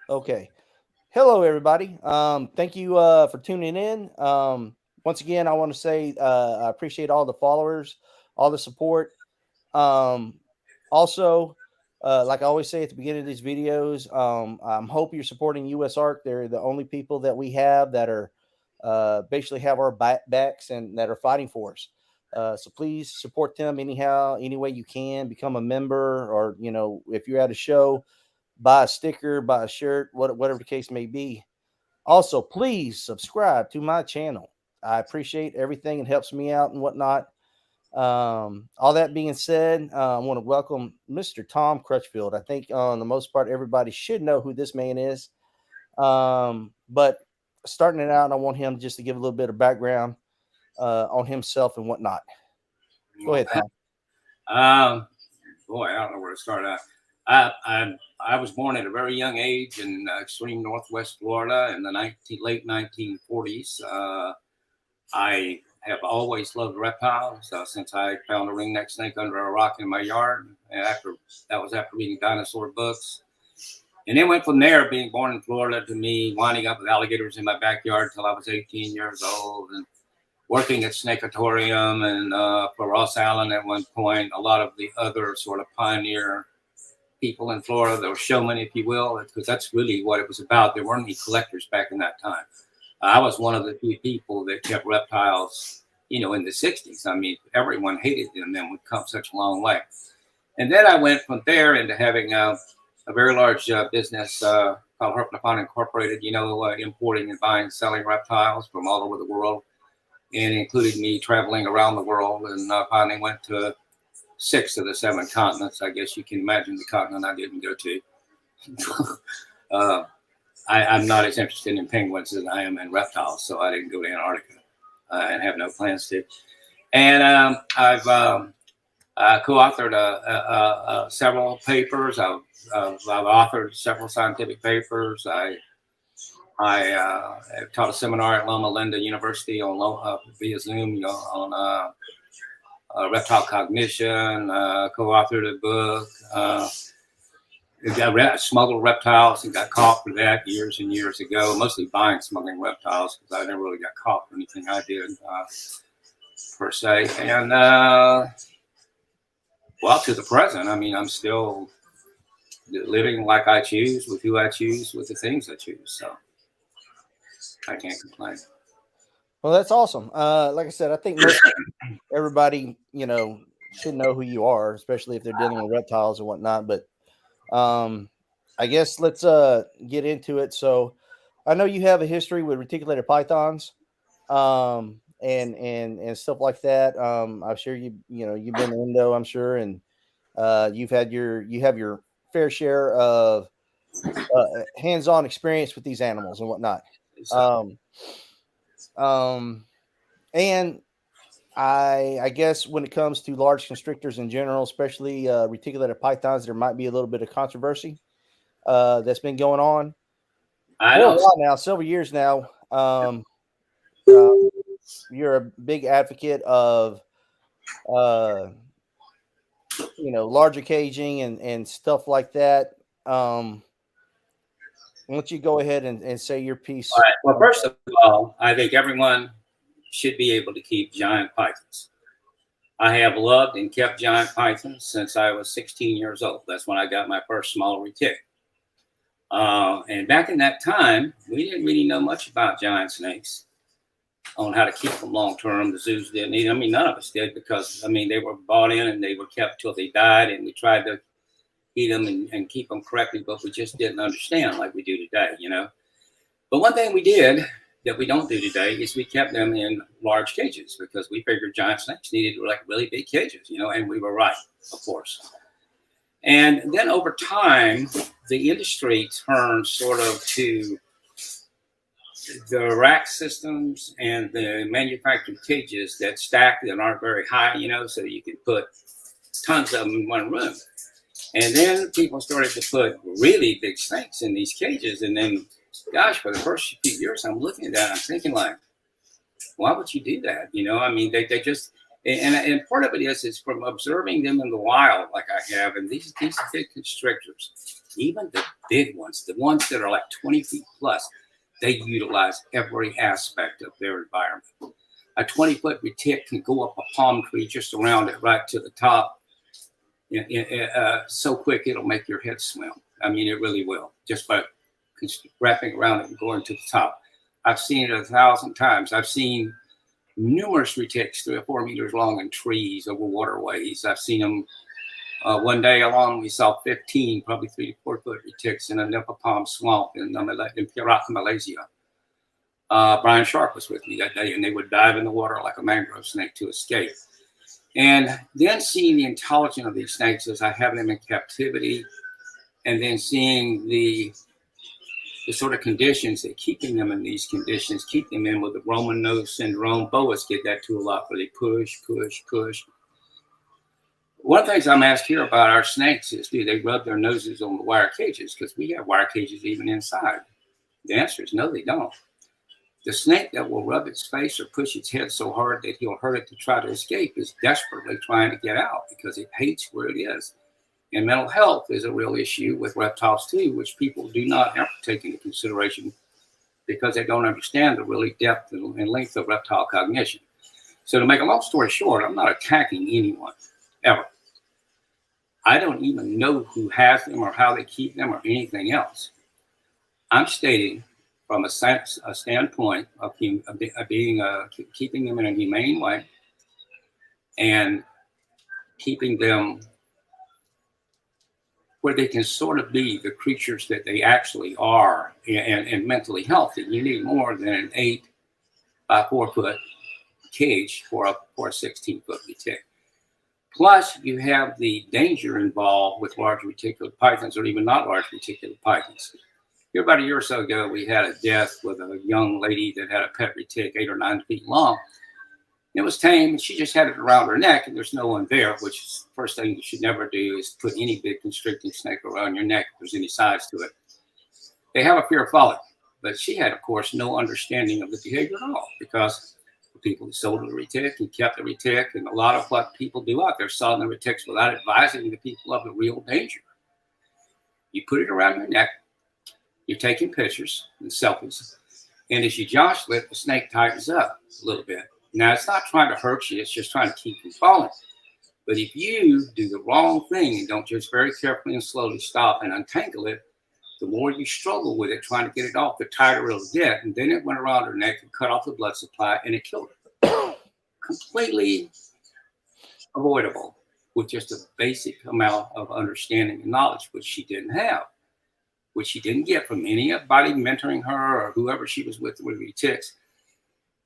Okay. Hello, everybody. Thank you for tuning in. Once again, I want to say I appreciate all the followers, all the support. Um, Also, like I always say at the beginning of these videos, I hope you're supporting US Arc. They're the only people that we have that are basically have our backs and that are fighting for us. So please support them anyhow, any way you can. Become a member, or if you're at a show, buy a sticker, buy a shirt, whatever the case may be. Also, please subscribe to my channel. I appreciate everything. It helps me out and whatnot. All that being said, I want to welcome Mr. Tom Crutchfield. I think on the most part, everybody should know who this man is. But starting it out, I want him just to give a little bit of background on himself and whatnot. Go Well, ahead, Tom. um, boy, I don't know where to start. I was born at a very young age in extreme northwest Florida in the late 1940s. I have always loved reptiles since I found a ringneck snake under a rock in my yard. And after reading dinosaur books, and then went from there, being born in Florida, to me winding up with alligators in my backyard till I was 18 years old, and working at Snakeatorium and for Ross Allen at one point, a lot of the other sort of pioneer people in Florida, that were showmen, if you will, because that's really what it was about. There weren't any collectors back in that time. I was one of the few people that kept reptiles, in the 60s. I mean, everyone hated them then. We'd come such a long way. And then I went from there into having a very large business called Herpnapon Incorporated, importing and buying, selling reptiles from all over the world, and included me traveling around the world. And finally went to 6 of the 7 continents. I guess you can imagine the continent I didn't go to. uh, I'm not as interested in penguins as I am in reptiles, so I didn't go to Antarctica and have no plans to. And I've co-authored several papers. I've authored several scientific papers. I taught a seminar at Loma Linda University on via Zoom, on reptile cognition. Co-authored a book. I smuggled reptiles and got caught for that years and years ago. Mostly buying smuggling reptiles because I never really got caught for anything I did per se. And well, to the present, I mean, I'm still living like I choose, with who I choose, with the things I choose. So I can't complain. Well, that's awesome. Like I said, I think most everybody, should know who you are, especially if they're dealing with reptiles and whatnot. But Um, I guess let's get into it. So I know you have a history with reticulated pythons, and stuff like that. I'm sure you've been to Indo, I'm sure, and you have your fair share of hands-on experience with these animals and whatnot. So, Um, um, and I guess when it comes to large constrictors in general, especially reticulated pythons, there might be a little bit of controversy that's been going on I for a don't. while now, several years now. Uh, you're a big advocate of uh, larger caging and stuff like that. Why don't you go ahead and say your All piece? right. Well, first of all, I think everyone should be able to keep giant pythons. I have loved and kept giant pythons since I was 16 years old. That's when I got my first small retic. And back in that time, we didn't really know much about giant snakes on how to keep them long term. The zoos didn't either. I mean, none of us did, because I mean they were bought in and they were kept till they died, and we tried to feed them and keep them correctly, but we just didn't understand like we do today. But one thing we did that we don't do today is we kept them in large cages, because we figured giant snakes needed like really big cages, and we were right, of course. And then over time, the industry turned sort of to the rack systems and the manufactured cages that stack that aren't very high, so you can put tons of them in one room. And then people started to put really big snakes in these cages. And then, gosh, for the first few years, I'm looking at that, I'm thinking like, why would you do that? I mean, they just, and part of it is from observing them in the wild, like I have, and these big constrictors. even the big ones, the ones that are like 20 feet plus, they utilize every aspect of their environment. A 20-foot retic can go up a palm tree just around it right to the top. So quick it'll make your head swim. I mean, it really will, just by wrapping around it and going to the top. I've seen it 1,000 times. I've seen numerous retics 3 or 4 meters long in trees over waterways. I've seen them one day alone. We saw 15, probably 3 to 4 foot retics in a Nipa palm swamp in Perak, Malaysia. Brian Sharp was with me that day, and they would dive in the water like a mangrove snake to escape. And then seeing the intelligence of these snakes as I have them in captivity, and then seeing the sort of conditions that keeping them in these conditions, keep them in with the Roman nose syndrome. Boas get that too a lot, where they push, push, push. One of the things I'm asked here about our snakes is, do they rub their noses on the wire cages? Because we have wire cages even inside. The answer is no, they don't. The snake that will rub its face or push its head so hard that he'll hurt it to try to escape is desperately trying to get out because it hates where it is. And mental health is a real issue with reptiles too, which people do not ever take into consideration because they don't understand the really depth and length of reptile cognition. So to make a long story short, I'm not attacking anyone, ever. I don't even know who has them or how they keep them or anything else. I'm stating from a standpoint of keeping them in a humane way and keeping them where they can sort of be the creatures that they actually are and mentally healthy. You need more than an 8 by 4 foot cage for a 16-foot retic. Plus, you have the danger involved with large reticulate pythons or even not large reticulate pythons. Here, about a year or so ago, we had a death with a young lady that had a pet retic 8 or 9 feet long. It was tame, and she just had it around her neck, and there's no one there, which is the first thing you should never do is put any big constricting snake around your neck if there's any size to it. They have a fear of falling, but she had, of course, no understanding of the behavior at all because the people who sold the retic and kept the retic, and a lot of what people do out there selling the retics without advising the people of the real danger. You put it around your neck, you're taking pictures and selfies, and as you jostle it, the snake tightens up a little bit. Now, it's not trying to hurt you. It's just trying to keep you falling. But if you do the wrong thing and don't just very carefully and slowly stop and untangle it, the more you struggle with it, trying to get it off, the tighter it'll get. And then it went around her neck and cut off the blood supply, and it killed her. Completely avoidable with just a basic amount of understanding and knowledge, which she didn't have, which she didn't get from anybody mentoring her or whoever she was with retics.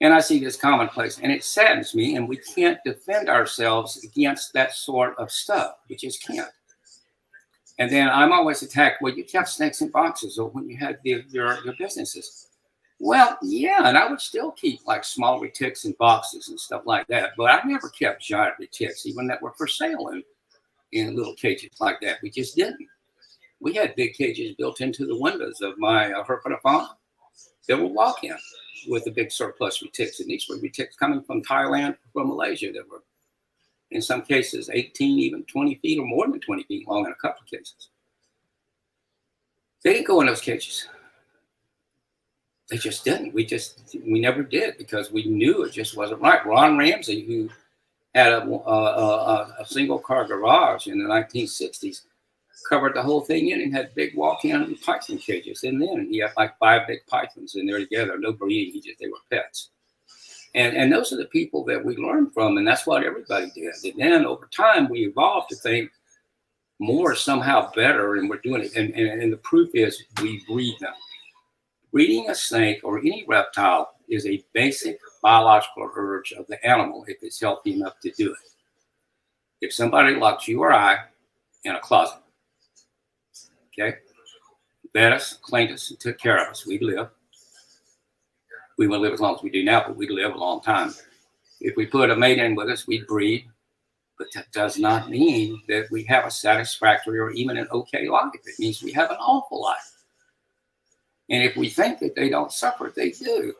And I see this commonplace, and it saddens me, and we can't defend ourselves against that sort of stuff. We just can't. And then I'm always attacked, well, you kept snakes in boxes or when you had your businesses. Well, yeah, and I would still keep like small retics in boxes and stuff like that, but I never kept giant retics, even that were for sale in little cages like that. We just didn't. We had big cages built into the windows of my Herpeta fauna that were walk-in with the big surplus retics. And these were retics coming from Thailand, from Malaysia, that were in some cases 18, even 20 feet or more than 20 feet long in a couple of cases. They didn't go in those cages. They just didn't. We never did because we knew it just wasn't right. Ron Ramsey, who had a single car garage in the 1960s, covered the whole thing in and had big walk-in python cages in there. And he had like 5 big pythons in there together. No breeding, they were pets. And those are the people that we learned from, and that's what everybody did. And then over time, we evolved to think more is somehow better, and we're doing it. And the proof is we breed them. Breeding a snake or any reptile is a basic biological urge of the animal if it's healthy enough to do it. If somebody locks you or I in a closet, okay, fed us, cleaned us, and took care of us, we'd live. We wouldn't live as long as we do now, but we'd live a long time. If we put a mate in with us, we'd breed. But that does not mean that we have a satisfactory or even an okay life. It means we have an awful life. And if we think that they don't suffer, they do.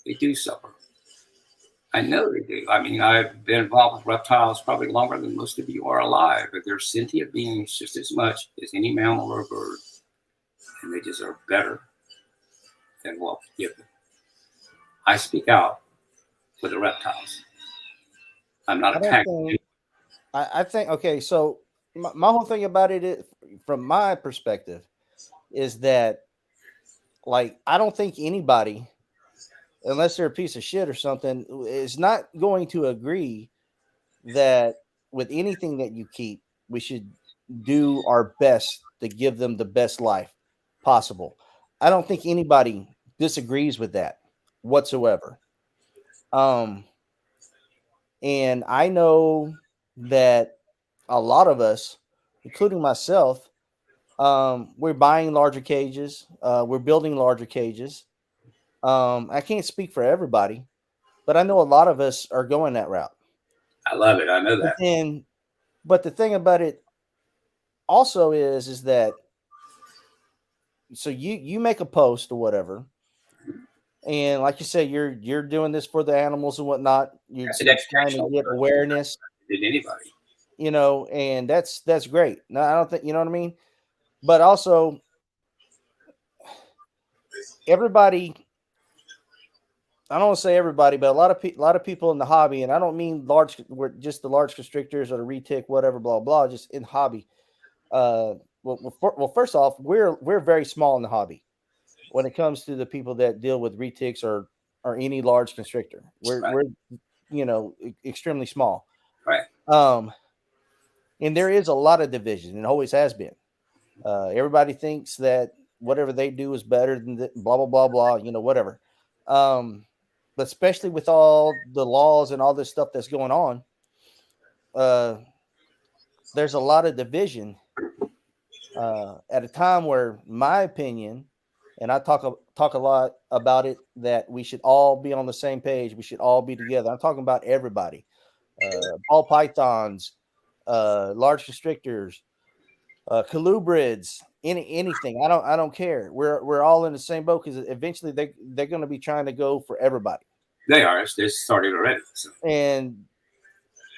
They do suffer. I know they do. I mean, I've been involved with reptiles probably longer than most of you are alive, but they're sentient beings just as much as any mammal or bird. and they deserve better than what we give them. I speak out for the reptiles. I'm not I don't attacking think. any. I think okay. So my whole thing about it is, from my perspective, is that like I don't think anybody, unless they're a piece of shit or something, is not going to agree that with anything that you keep, we should do our best to give them the best life possible. I don't think anybody disagrees with that whatsoever. Um, and I know that a lot of us, including myself, we're buying larger cages. We're building larger cages. I can't speak for everybody, but I know a lot of us are going that route. I love it. I know But that. then, but the thing about it also is that so you make a post or whatever, and like you said, you're doing this for the animals and whatnot. That's an You're trying to educational get word. awareness, Did anybody? and that's great. No, I don't think you know what I mean. But also, everybody, I don't want to say everybody, but a lot of people in the hobby, and I don't mean large, we're just the large constrictors or the retic, whatever, blah blah, just in hobby. Well, first off, we're very small in the hobby when it comes to the people that deal with retics or any large constrictor. Right. We're extremely small. Right. Um, and there is a lot of division, and always has been. Everybody thinks that whatever they do is better than blah blah blah blah. Whatever. Um, but especially with all the laws and all this stuff that's going on, uh, there's a lot of division at a time where, my opinion, and I talk a lot about it, that we should all be on the same page. We should all be together. I'm talking about everybody, ball pythons, large constrictors, colubrids, anything. I don't care. We're all in the same boat because eventually they're going to be trying to go for everybody, They are. It's started already. So. and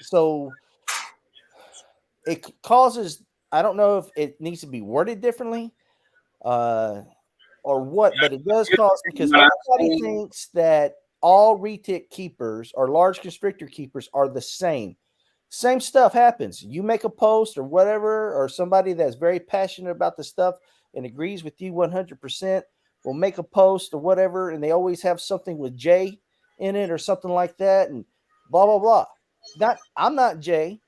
so it causes. I don't know if it needs to be worded differently, uh, or what, but it does cause, because What I'm everybody saying, thinks that all retic keepers or large constrictor keepers are the same. Same stuff happens. You make a post or whatever, or somebody that's very passionate about the stuff and agrees with you 100% will make a post or whatever, and they always have something with J in it or something like that, and blah blah blah. I'm not Jay.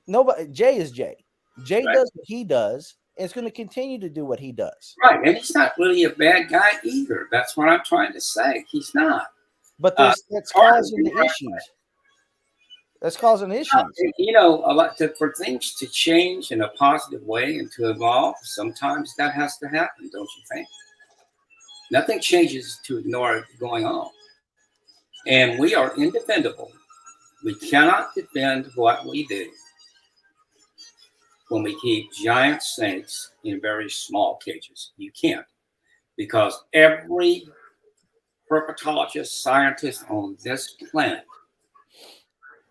Nobody. Jay is Jay. Jay right? does what he does, and it's going to continue to do what he does. Right. And he's not really a bad guy either. That's what I'm trying to say. He's not. But Uh, that's part of causing the the issues. That's causing issues. a lot for things to change in a positive way and to evolve. Sometimes that has to happen, don't you think? Nothing changes to ignore it going on, and we are indefendable. We cannot defend what we do when we keep giant snakes in very small cages. You can't, because every herpetologist, scientist on this planet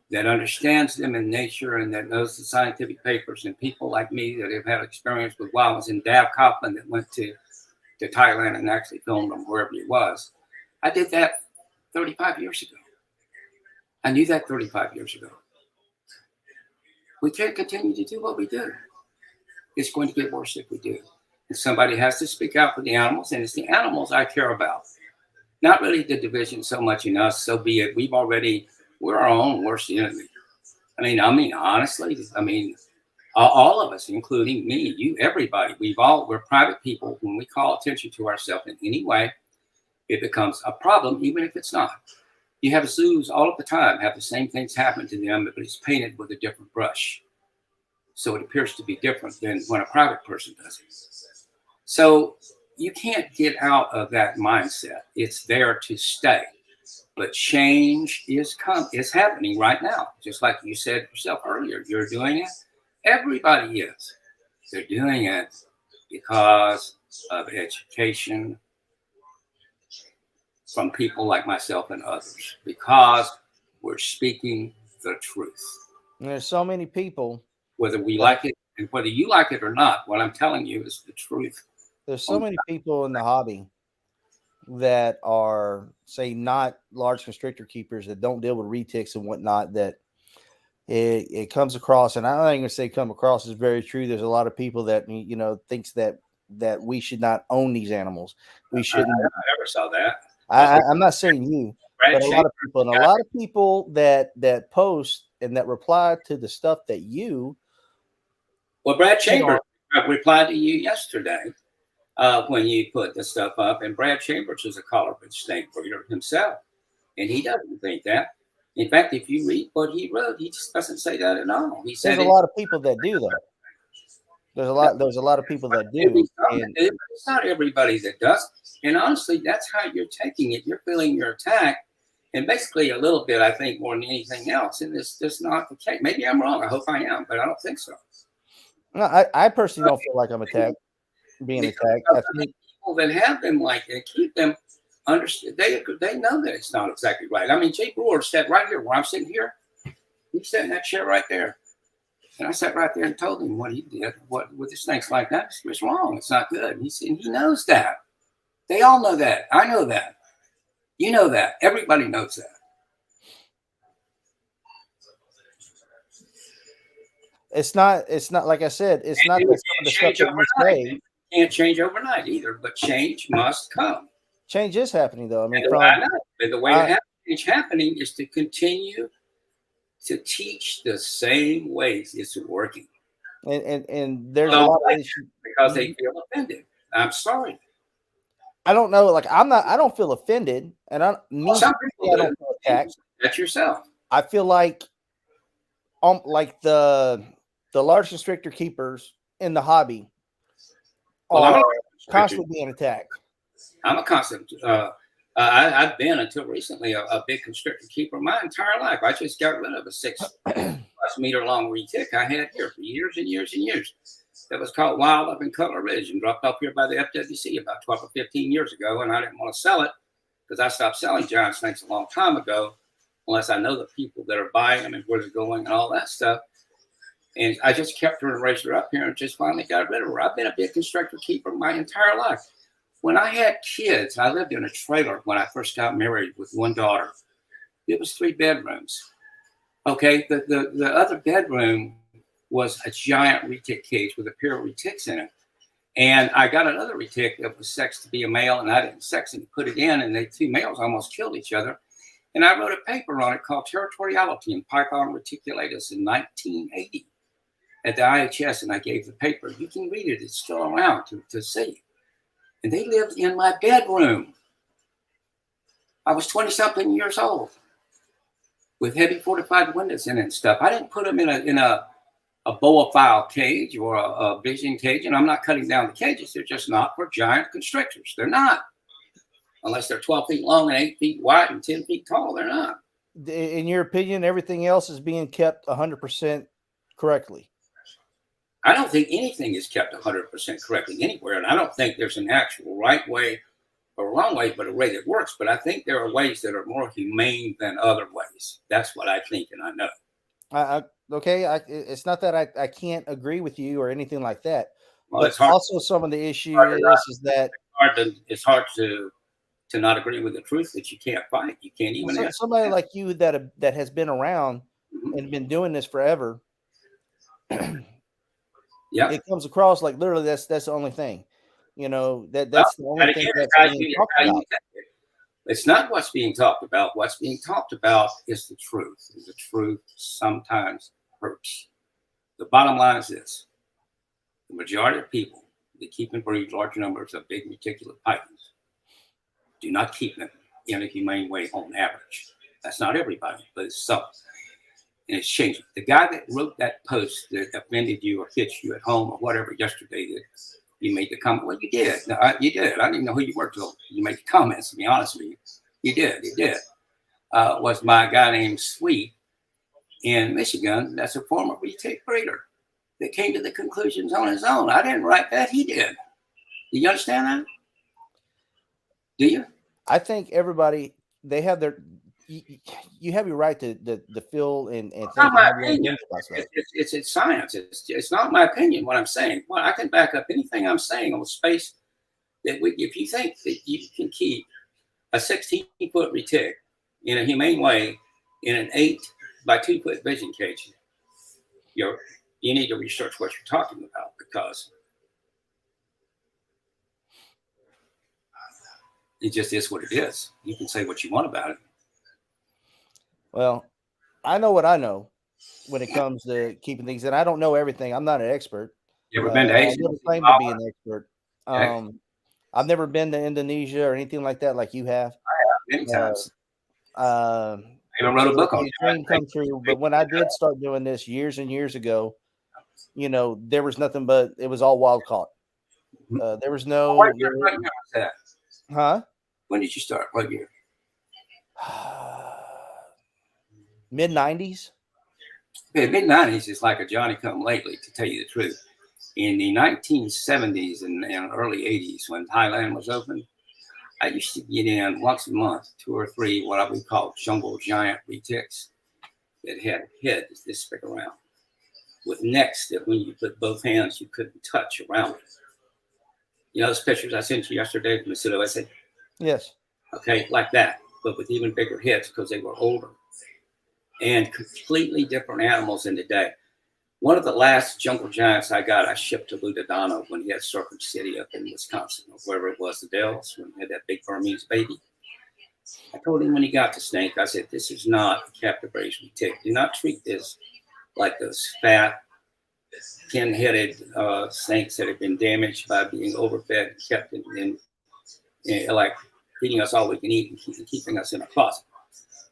that understands them in nature and that knows the scientific papers, and people like me that have had experience with wild ones, and Dav Copeland that went to Thailand and actually filmed them wherever he was. I did that 35 years ago. I knew that 35 years ago. We can't continue to do what we do. It's going to get worse if we do. And somebody has to speak out for the animals, and it's the animals I care about. Not really the division so much in us, so be it. We're our own worst enemy. Honestly, all of us, including me, you, everybody, we're private people. When we call attention to ourselves in any way, it becomes a problem, even if it's not. You have zoos all of the time, have the same things happen to them, but it's painted with a different brush. So it appears to be different than when a private person does it. So you can't get out of that mindset. It's there to stay. But change is happening right now. Just like you said yourself earlier, you're doing it. Everybody is. They're doing it because of education from people like myself and others, because we're speaking the truth. And there's so many people Whether we that like it and whether you like it or not, what I'm telling you is the truth. There's so many people in the hobby that are, say, not large constrictor keepers that don't deal with retics and whatnot, that it comes across, and I'm not even gonna say come across is very true. There's a lot of people that thinks that we should not own these animals. We I shouldn't. never saw that. I'm not saying you, Brad but a lot of Chambers people, and a got lot of people that post and that reply to the stuff that you Well, Brad hit on. Chambers replied to you yesterday when you put the stuff up, and Brad Chambers is a collarwood snake breeder himself, and he doesn't think that. In fact, if you read what he wrote, he just doesn't say that at all. He There's said a it. lot of people that do, though. There's a lot of people that do, and It's not everybody that does. And honestly, that's how you're taking it. You're feeling your attack, and basically a little bit, I think, more than anything else. And it's just not the case. Maybe I'm wrong. I hope I am, but I don't think so. no, I personally don't feel like I'm being attacked. I think People that have them like that keep them understood. They know that it's not exactly right. I mean, Jay Brewer sat right here where I'm sitting here. He sat in that chair right there. And I sat right there and told him what he did, what with the snakes like that. It's wrong. It's not good. And he said he knows that. They all know that. I know that. You know that. Everybody knows that. it's not like I said, it's not that some of the stuff that we say. Can't change overnight either, but change must come. Change is happening, though. I mean, The way to have change happening is to continue to teach the same ways it's working. and there's a lot of issues because they feel offended. I'm sorry. I don't know. Like I don't feel offended, and I don't feel attacked. That's yourself. I feel like the large constrictor keepers in the hobby are constantly being attacked. I'm a constant. I've been until recently a big constrictor keeper my entire life. I just got rid of a 6+ meter long retic I had here for years and years and years. That was called Wild up in Cutler Ridge and dropped off here by the FWC about 12 or 15 years ago. And I didn't want to sell it because I stopped selling giant snakes a long time ago, unless I know the people that are buying them and where they're going and all that stuff. And I just kept her and raised her up here and just finally got rid of her. I've been a big constrictor keeper my entire life. When I had kids, I lived in a trailer when I first got married with one daughter. It was 3 bedrooms. Okay, the other bedroom was a giant retic cage with a pair of retics in it. And I got another retic that was sexed to be a male, and I didn't sex it and put it in, and the 2 males almost killed each other. And I wrote a paper on it called Territoriality in Python Reticulatus in 1980 at the IHS, and I gave the paper. You can read it. It's still around to see. And they lived in my bedroom. I was 20-something years old with heavy fortified windows in it and stuff. I didn't put them in a boa file cage or a vision cage, and I'm not cutting down the cages. They're just not for giant constrictors. They're not. Unless they're 12 feet long and 8 feet wide and 10 feet tall, they're not. In your opinion, everything else is being kept 100% correctly? I don't think anything is kept 100% correctly anywhere, and I don't think there's an actual right way or wrong way, but a way that works. But I think there are ways that are more humane than other ways. That's what I think, and I know. Okay, it's not that I can't agree with you or anything like that. Well, but it's hard. Also, some of the issue is that it's hard to not agree with the truth that you can't fight. You can't even. Somebody like you that has been around and been doing this forever. Yeah, it comes across like literally that's the only thing, that's the only thing that's being talked about. It's not what's being talked about. What's being talked about is the truth. And the truth sometimes hurts. The bottom line is this: the majority of people that keep and breed large numbers of big reticulate pythons do not keep them in a humane way on average. That's not everybody, but it's some. And it's changing. The guy that wrote that post that offended you or hit you at home or whatever yesterday, that you made the comment. Well, you did. No, you did. I didn't even know who you were till you made the comments, to be honest with you. You did. You did. Was my guy named Sweet in Michigan. That's a former retic breeder that came to the conclusions on his own. I didn't write that. He did. Do you understand that? Do you? I think everybody, they have their... You have your right to feel and think. Not my opinion. It's science. It's not my opinion what I'm saying. Well, I can back up anything I'm saying on space that if you think that you can keep a 16-foot retic in a humane way in an 8 by 2 foot vision cage, you need to research what you're talking about, because it just is what it is. You can say what you want about it. Well, I know what I know when it comes to keeping things, and I don't know everything. I'm not an expert. You ever been to I Asia? never claim to be an expert. I've never been to Indonesia or anything like that, like you have. Many Uh, times. I I wrote a it'll book on be a dream it. come true. But when I did start doing this years and years ago, there was nothing but it was all wild caught. There was What no, year was that? huh? When did you start? What year? Mid 90s. Okay, mid-90s is like a Johnny come lately, to tell you the truth. In the 1970s and early 80s, when Thailand was open, I used to get in once a month, 2 or 3, what I would call jungle giant retics that had heads this big around, with necks that when you put both hands, you couldn't touch around it. You know those pictures I sent you yesterday from the Sulawesi? Yes. Okay, like that, but with even bigger heads because they were older and completely different animals in the day. One of the last jungle giants I got, I shipped to Ludadano when he had Circuit City up in Wisconsin, or wherever it was, the Dells, when he had that big Burmese baby. I told him when he got the snake, I said, this is not a captive raised retic. Do not treat this like those fat, pin-headed snakes that have been damaged by being overfed and kept in like feeding us all we can eat and keeping us in a closet.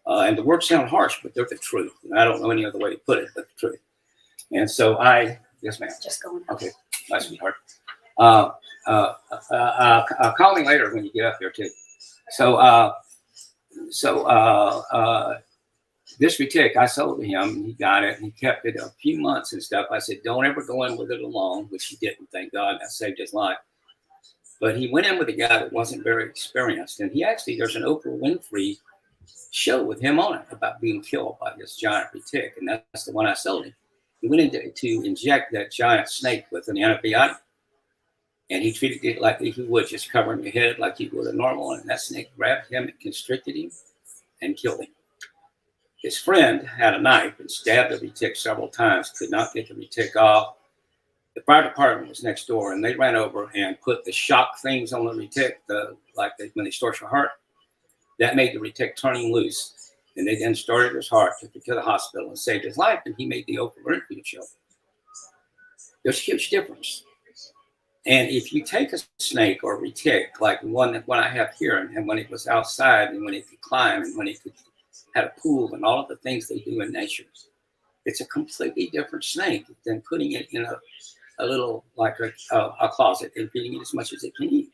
And the words sound harsh, but they're the truth. And I don't know any other way to put it but the truth. And so yes, ma'am. Just going. Okay, my sweetheart. Call me later when you get up there too. So this retic, I sold to him, and he got it, and he kept it a few months and stuff. I said, don't ever go in with it alone, which he didn't, thank God, and that saved his life. But he went in with a guy that wasn't very experienced, and there's an Oprah Winfrey show with him on it about being killed by this giant retic, and that's the one I sold him. He went in to inject that giant snake with an antibiotic, and he treated it like he would, just covering the head like he would a normal one, and that snake grabbed him and constricted him and killed him. His friend had a knife and stabbed the retic several times, could not get the retic off. The fire department was next door, and they ran over and put the shock things on the retic, when they start your heart. That made the retic turning loose. And they then started his heart, took him to the hospital, and saved his life. And he made the Oprah Winfrey show. There's a huge difference. And if you take a snake or a retic, like one I have here, and when it was outside, and when it could climb, and when it could have a pool, and all of the things they do in nature, it's a completely different snake than putting it in a little, like a closet and feeding it as much as it can eat.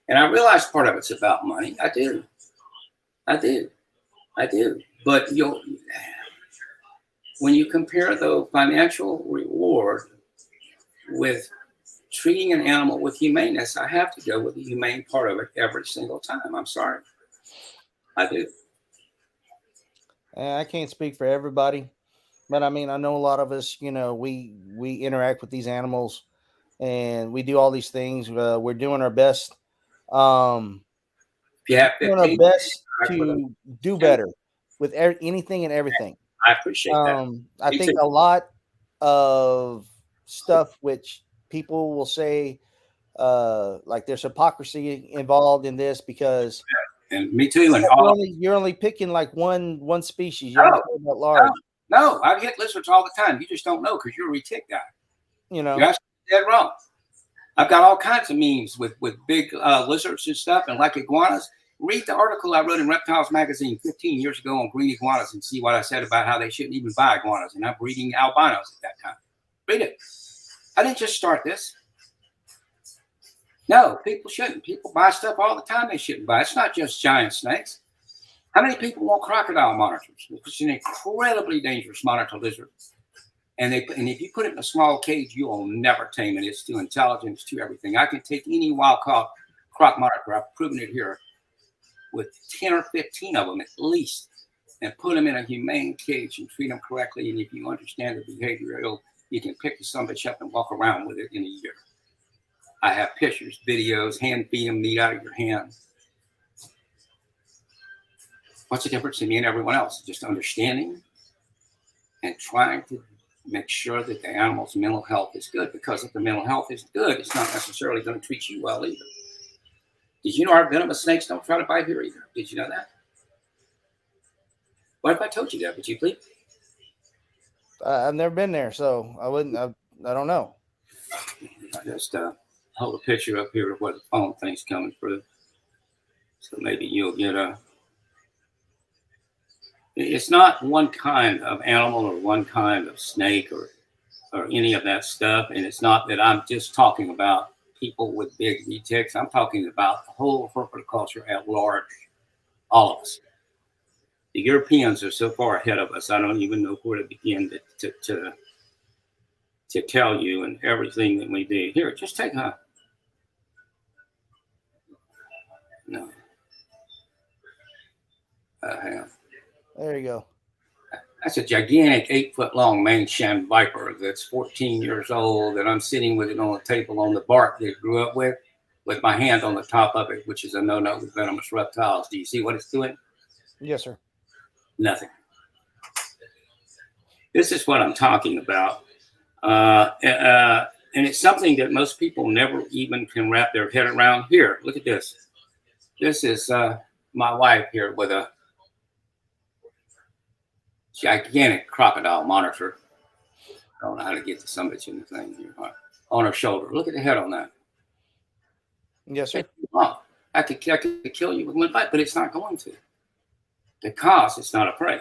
And I realize part of it's about money. I do. But when you compare the financial reward with treating an animal with humaneness, I have to go with the humane part of it every single time. I'm sorry. I do. I can't speak for everybody, but I mean, I know a lot of us, we interact with these animals and we do all these things. We're doing our best. If you have Doing our 15, best to do better with anything and everything. I appreciate that. I think a lot of stuff which people will say, like there's hypocrisy involved in this because and me too. And you're only picking like one species. You're not talking about large. No, I hit lizards all the time. You just don't know because you're a retic guy. You're absolutely dead wrong. I've got all kinds of memes with big lizards and stuff, and like iguanas. Read the article I wrote in Reptiles Magazine 15 years ago on green iguanas and see what I said about how they shouldn't even buy iguanas, and I'm breeding albinos at that time. Read it. I didn't just start this. No, people shouldn't. People buy stuff all the time they shouldn't buy. It's not just giant snakes. How many people want crocodile monitors? It's an incredibly dangerous monitor lizard. And if you put it in a small cage, you will never tame it. It's too intelligent. It's too everything. I can take any wild-caught croc monitor. I've proven it here with 10 or 15 of them at least, and put them in a humane cage and treat them correctly. And if you understand the behavior, you can pick the son of a bitch up and walk around with it in a year. I have pictures, videos, hand feed them meat out of your hand. What's the difference in me and everyone else? Just understanding and trying to make sure that the animal's mental health is good. Because if the mental health is good, it's not necessarily going to treat you well either. Did you know our venomous snakes don't try to bite here either? Did you know that? What if I told you that? Would you believe? I've never been there, so I wouldn't. I don't know. I just hold a picture up here of where the phone thing's coming through, so maybe you'll get a. It's not one kind of animal or one kind of snake or any of that stuff, and it's not that I'm just talking about people with big retics. I'm talking about the whole herpetoculture at large, all of us. The Europeans are so far ahead of us. I don't even know where to begin to tell you and everything that we do. Here, just take a no. Hang on. There you go. That's a gigantic 8-foot long Mangshan viper that's 14 years old, and I'm sitting with it on the table on the bark that it grew up with my hand on the top of it, which is a no-no with venomous reptiles. Do you see what it's doing? Yes, sir. Nothing. This is what I'm talking about. And it's something that most people never even can wrap their head around. Here, look at this. This is my wife here with a gigantic crocodile monitor. I don't know how to get to some of it in the thing here. On her shoulder. Look at the head on that. Yes, sir. I could kill you with one bite, but it's not going to. Because it's not a prey.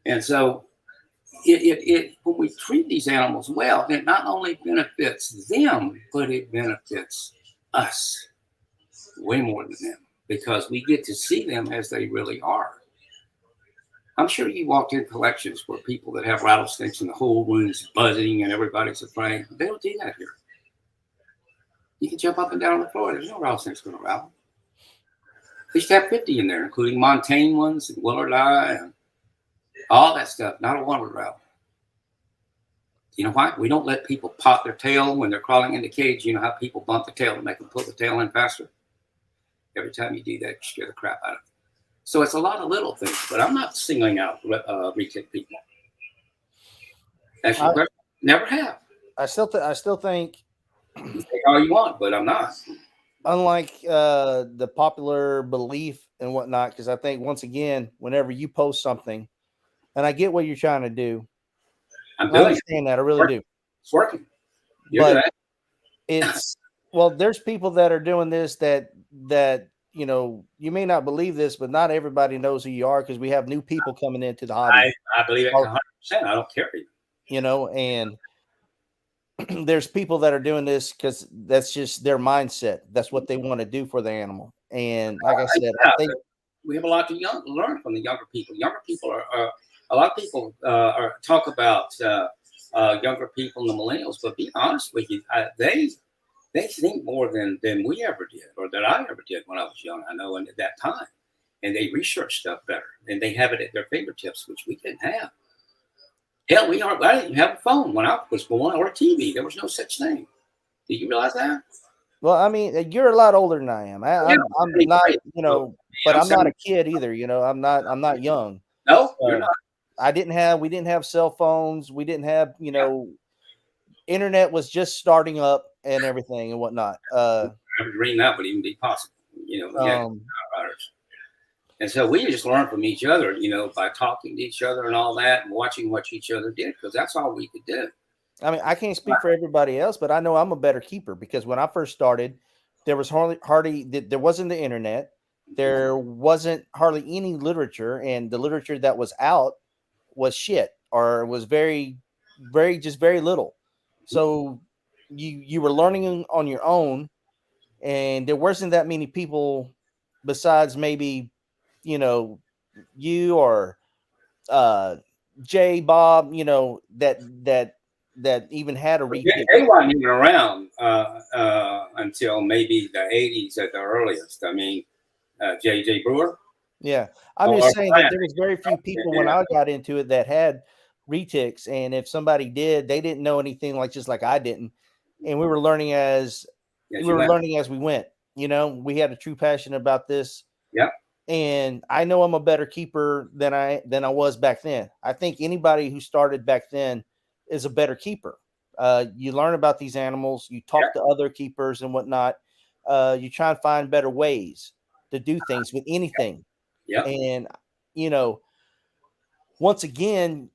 And so when we treat these animals well, it not only benefits them, but it benefits us way more than them, because we get to see them as they really are. I'm sure you walked in collections where people that have rattlesnakes in the whole room's buzzing and everybody's afraid. They don't do that here. You can jump up and down on the floor. There's no rattlesnakes going to rattle. They used to have 50 in there, including Montane ones and Willard Eye and all that stuff. Not a one would rattle. You know why? We don't let people pop their tail when they're crawling in the cage. You know how people bump the tail to make them pull the tail in faster? Every time you do that, you scare the crap out of them. So it's a lot of little things, but I'm not singling out retic people. Actually, never have. I still think. You think all you want, but I'm not. Unlike the popular belief and whatnot, because I think once again, whenever you post something, and I get what you're trying to do, I understand that. I really do. It's working. But it's there's people that are doing this that you know, you may not believe this, but not everybody knows who you are, because we have new people coming into the hobby. I believe it 100%. I don't care. You know, and there's people that are doing this because that's just their mindset. That's what they want to do for the animal. And like I said, I think we have a lot to learn from the younger people. Younger people are a lot of people talk about younger people and the millennials, but be honest with you, they think more than we ever did, or that I ever did when I was young. I know, and at that time, and they research stuff better, and they have it at their fingertips, which we didn't have. Hell, I didn't have a phone when I was born, or a TV. There was no such thing. Do you realize that? Well, I mean, you're a lot older than I am. I'm not, you know, but I'm not a kid either. You know, I'm not young. No, you're not. We didn't have cell phones. We didn't have, you know, internet was just starting up and everything and whatnot. I was reading that would even be possible. You know, and so we just learned from each other, you know, by talking to each other and all that, and watching what each other did, because that's all we could do. I mean, I can't speak for everybody else, but I know I'm a better keeper, because when I first started, there was there wasn't the internet, there wasn't hardly any literature, and the literature that was out was shit, or was very, very, just very little. So you were learning on your own, and there wasn't that many people besides maybe, you know, you or Jay, Bob, you know, that even had a retic. They weren't even around until maybe the 80s at the earliest. I mean, J.J. Brewer. Yeah, I'm just saying that there was very few people when I got into it that had retics, and if somebody did, they didn't know anything, like just like I didn't, and we were learning as Yes, we you were went. learning as we went. We had a true passion about this. Yep. And I know I'm a better keeper than I was back then. I think anybody who started back then is a better keeper. You learn about these animals, you talk Yep. to other keepers and whatnot. You try and find better ways to do things with anything. Yep. And once again,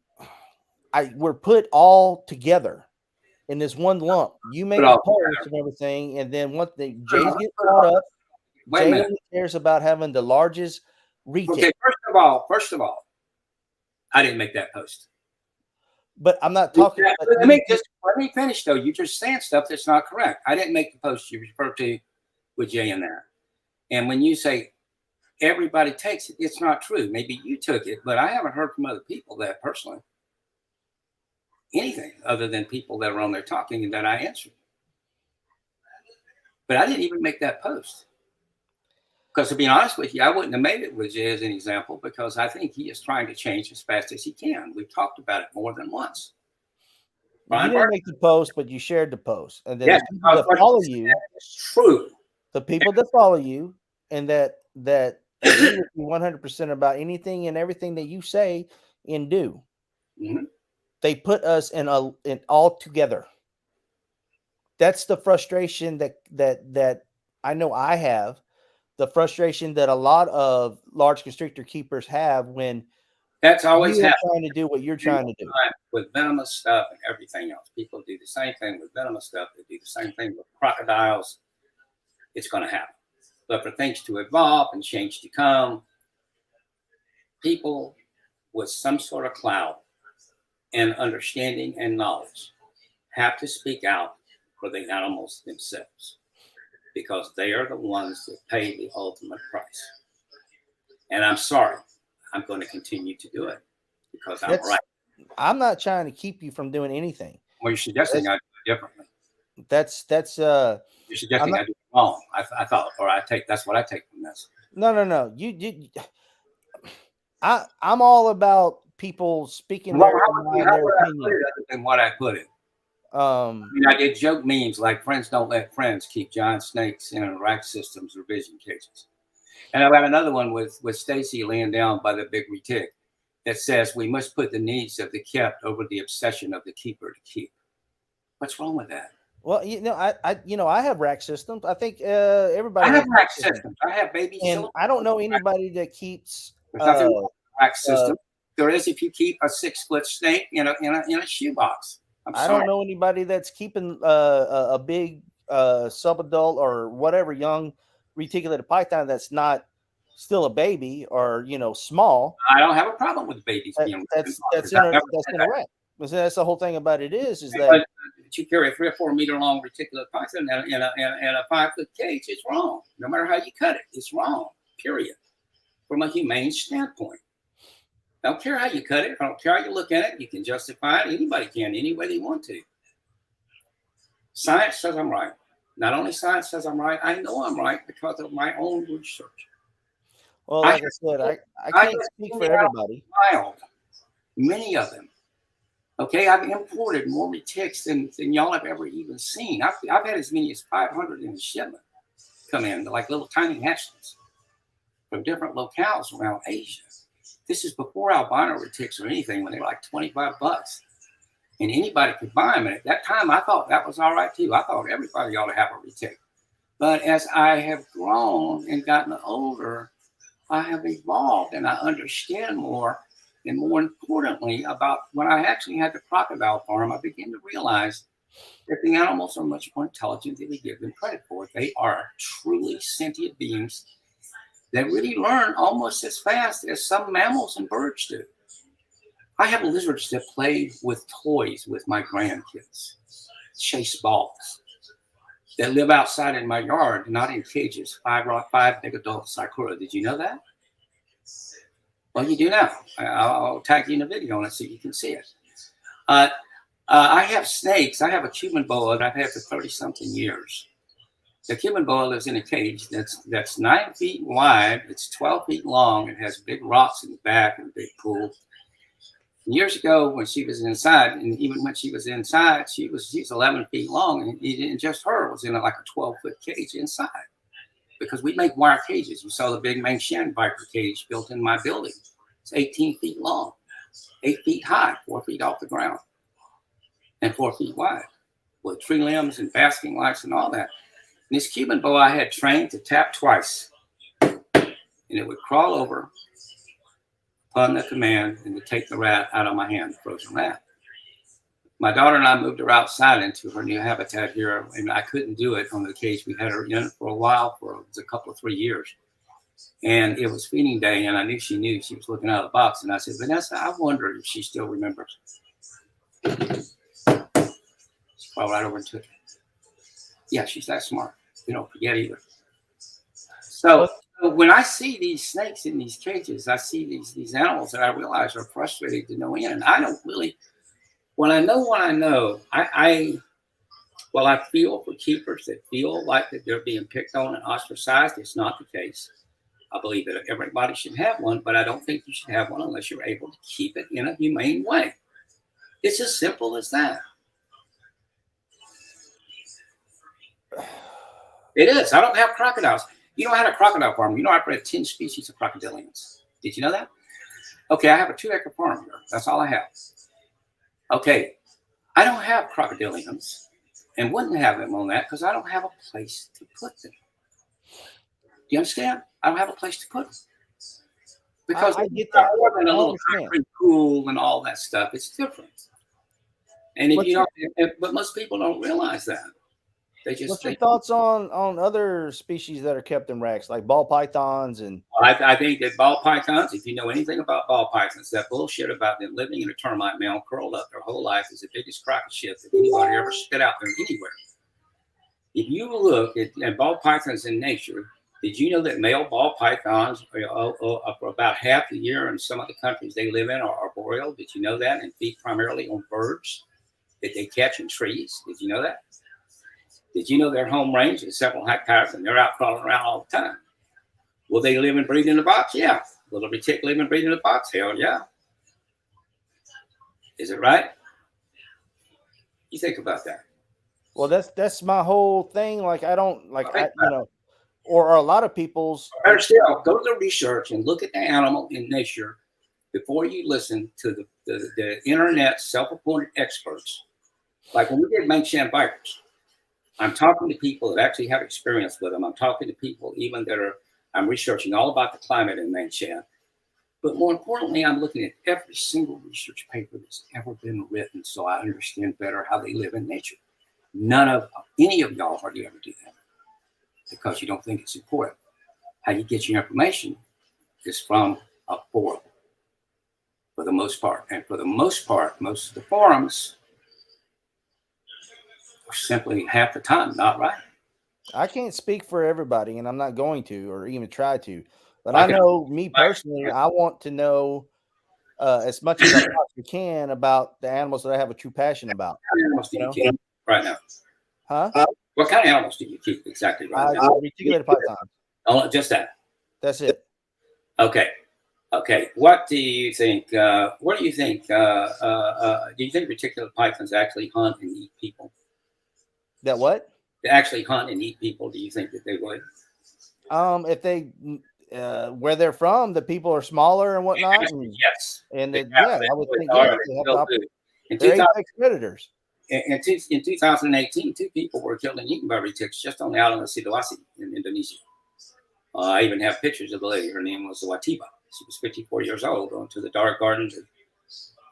we're put all together in this one lump. You Put make the all post together. and everything, and then once the Put Jays all- get put caught all- up, Wait a Jay minute. only cares about having the largest retail. Okay. First of all, I didn't make that post. But I'm not talking. But Let me finish though. You're just saying stuff that's not correct. I didn't make the post you refer to with Jay in there. And when you say everybody takes it, it's not true. Maybe you took it, but I haven't heard from other people that personally anything other than people that are on there talking and that I answered. But I didn't even make that post. Because to be honest with you, I wouldn't have made it with Jay as an example because I think he is trying to change as fast as he can. We've talked about it more than once. you didn't make the post, but you shared the post, and then Yes, the people that follow you, true. the people that follow you, and that agree with you 100% about anything and everything that you say and do. Mm-hmm. They put us in all together. That's the frustration that I know I have. The frustration that a lot of large constrictor keepers have when That's always you are happened trying to do what you're trying to do. with venomous stuff and everything else. People do the same thing with venomous stuff. They do the same thing with crocodiles. It's going to happen. But for things to evolve and change to come, people with some sort of clout and understanding and knowledge have to speak out for the animals themselves because they are the ones that pay the ultimate price. And I'm sorry, I'm going to continue to do it because I'm right. I'm not trying to keep you from doing anything. Well, you're suggesting I do it differently. You're suggesting I do it wrong. I thought, or that's what I take from this. No. I'm all about people speaking their mind, their opinion. Than what I put it. I did joke memes like "Friends don't let friends keep giant snakes in rack systems or vision cages," and I've got another one with Stacy laying down by the big retic that says we must put the needs of the kept over the obsession of the keeper to keep. What's wrong with that? Well, I have rack systems. I think everybody. I have rack systems. I have baby. And I don't know anybody that keeps. There's nothing wrong with rack system. There is if you keep a 6-foot snake in a shoebox. I don't know anybody that's keeping a big subadult or whatever young reticulated python that's not still a baby or small. I don't have a problem with babies being. That's incorrect. That's the whole thing about it is that you carry a 3 or 4 meter long reticulate python in a 5-foot cage. It's wrong. No matter how you cut it, it's wrong. Period. From a humane standpoint. I don't care how you cut it. I don't care how you look at it. You can justify it. Anybody can, any way they want to. Science says I'm right. Not only science says I'm right, I know I'm right because of my own research. Well, like I said, I can't speak for everybody. Wild, many of them. Okay, I've imported more retics than y'all have ever even seen. I've had as many as 500 in the shipment come in, like little tiny hatchlings from different locales around Asia. This is before albino retics or anything when they were like $25. And anybody could buy them. And at that time, I thought that was all right too. I thought everybody ought to have a retic. But as I have grown and gotten older, I have evolved and I understand more. And more importantly, about when I actually had the crocodile farm, I began to realize that the animals are much more intelligent than we give them credit for. They are truly sentient beings that really learn almost as fast as some mammals and birds do. I have lizards that play with toys with my grandkids, chase balls, that live outside in my yard, not in cages, 5 big adult Sakura. Did you know that? Well, you do now. I'll tag you in a video on it so you can see it. I have snakes. I have a Cuban boa that I've had for 30-something years. The Cuban boa lives in a cage that's 9 feet wide. It's 12 feet long. It has big rocks in the back and a big pool. Years ago, when she was inside, and even when she was inside, she's 11 feet long, and just her was in like a 12-foot cage inside. Because we make wire cages. You saw the big Mangshan viper cage built in my building. It's 18 feet long, 8 feet high, 4 feet off the ground, and 4 feet wide, with tree limbs and basking lights and all that. And this Cuban boa I had trained to tap twice, and it would crawl over upon the command and to take the rat out of my hand, the frozen rat. My daughter and I moved her outside into her new habitat here, and I couldn't do it on the cage. We had her in for a while, for a couple of 3 years. And it was feeding day, and I knew she was looking out of the box. And I said, Vanessa, I wonder if she still remembers. She crawled right over and took it. Yeah, she's that smart. You don't forget either. So when I see these snakes in these cages, I see these animals that I realize are frustrated to no end. And I don't really, when I know what I know, I feel for keepers that feel like that they're being picked on and ostracized. It's not the case. I believe that everybody should have one, but I don't think you should have one unless you're able to keep it in a humane way. It's as simple as that. It is. I don't have crocodiles. You know, I had a crocodile farm. You know, I bred 10 species of crocodilians. Did you know that? Okay, I have a 2-acre farm here. That's all I have. Okay, I don't have crocodilians and wouldn't have them on that because I don't have a place to put them. Do you understand? I don't have a place to put them. Because I get that. More than a little concrete pool and all that stuff. It's different. And if but most people don't realize that. They just. What's your thoughts on other species that are kept in racks, like ball pythons and? I think that ball pythons, if you know anything about ball pythons, that bullshit about them living in a termite mound curled up their whole life is the biggest crock of shit that anybody ever spit out there anywhere. If you look at ball pythons in nature, did you know that male ball pythons for about half the year in some of the countries they live in are arboreal? Did you know that? And feed primarily on birds that they catch in trees. Did you know that? Did you know their home range is several hectares and they're out crawling around all the time? Will they live and breathe in the box? Yeah. Will the retic live and breathe in the box? Hell yeah. Is it right? You think about that. Well, that's my whole thing. Like I don't like or a lot of people's. Better still, go to the research and look at the animal in nature before you listen to the internet self-appointed experts. Like when we did Mangshan vipers, I'm talking to people that actually have experience with them. I'm talking to people even I'm researching all about the climate in Mangshan. But more importantly, I'm looking at every single research paper that's ever been written so I understand better how they live in nature. Any of y'all hardly ever do that because you don't think it's important. How you get your information is from a forum for the most part. And for the most part, most of the forums are simply half the time not right. I can't speak for everybody, and I'm not going to or even try to. But I know me personally, I want to know as much as I possibly can about the animals that I have a true passion about. What kind of animals do you keep right now? Huh? What kind of animals do you keep exactly right now? Reticulated pythons. Oh, just that. That's it. Okay. What do you think? What do you think? Do you think reticulated pythons actually hunt and eat people? That what? They actually hunt and eat people. Do you think that they would? If they where they're from, the people are smaller and whatnot. Yes. And I would think they're apex predators. In 2018, 2 people were killed and eaten by retics just on the island of Sidoarjo in Indonesia. I even have pictures of the lady. Her name was Watiba. She was 54 years old, going to the dark gardens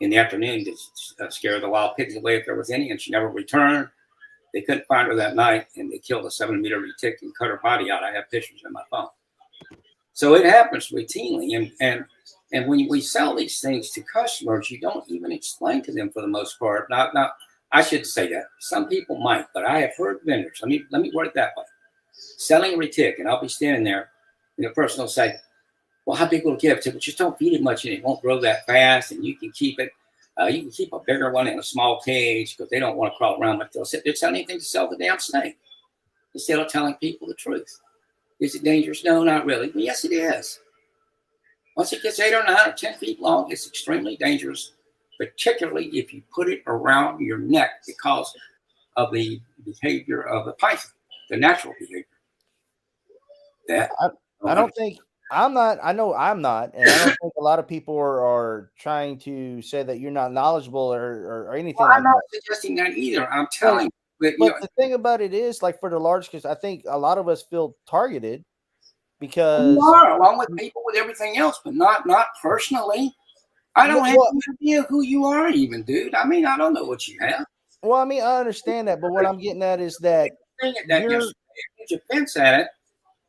in the afternoon to scare the wild pigs away if there was any, and she never returned. They couldn't find her that night, and they killed a 7-meter retic and cut her body out. I have pictures on my phone. So it happens routinely, and when we sell these things to customers, you don't even explain to them for the most part. Not I shouldn't say that. Some people might, but I have heard vendors. Let me word it that way. Selling a retic, and I'll be standing there, and the person will say, "Well, how big will it get?" I said, "Well, just don't feed it much, and it won't grow that fast, and you can keep it. You can keep a bigger one in a small cage because they don't want to crawl around, but they'll sit there telling anything to sell the damn snake instead of telling people the truth. Is it dangerous? No, not really. Well, yes, it is. Once it gets 8 or 9 or 10 feet long, it's extremely dangerous particularly if you put it around your neck because of the behavior of the python, the natural behavior. That I, I don't think I'm not. I know I'm not, and I don't think a lot of people are trying to say that you're not knowledgeable or well, anything I'm like not that. suggesting that either. I'm But telling you, but but the thing about it is, like for the large, because I think a lot of us feel targeted you because are along with people with everything else, but not personally. I don't have well, any idea who you are, even, dude. I mean, I don't know what you have. well, I mean, I understand that, but what I'm getting at is that Saying it that you're. yesterday, a huge offense at it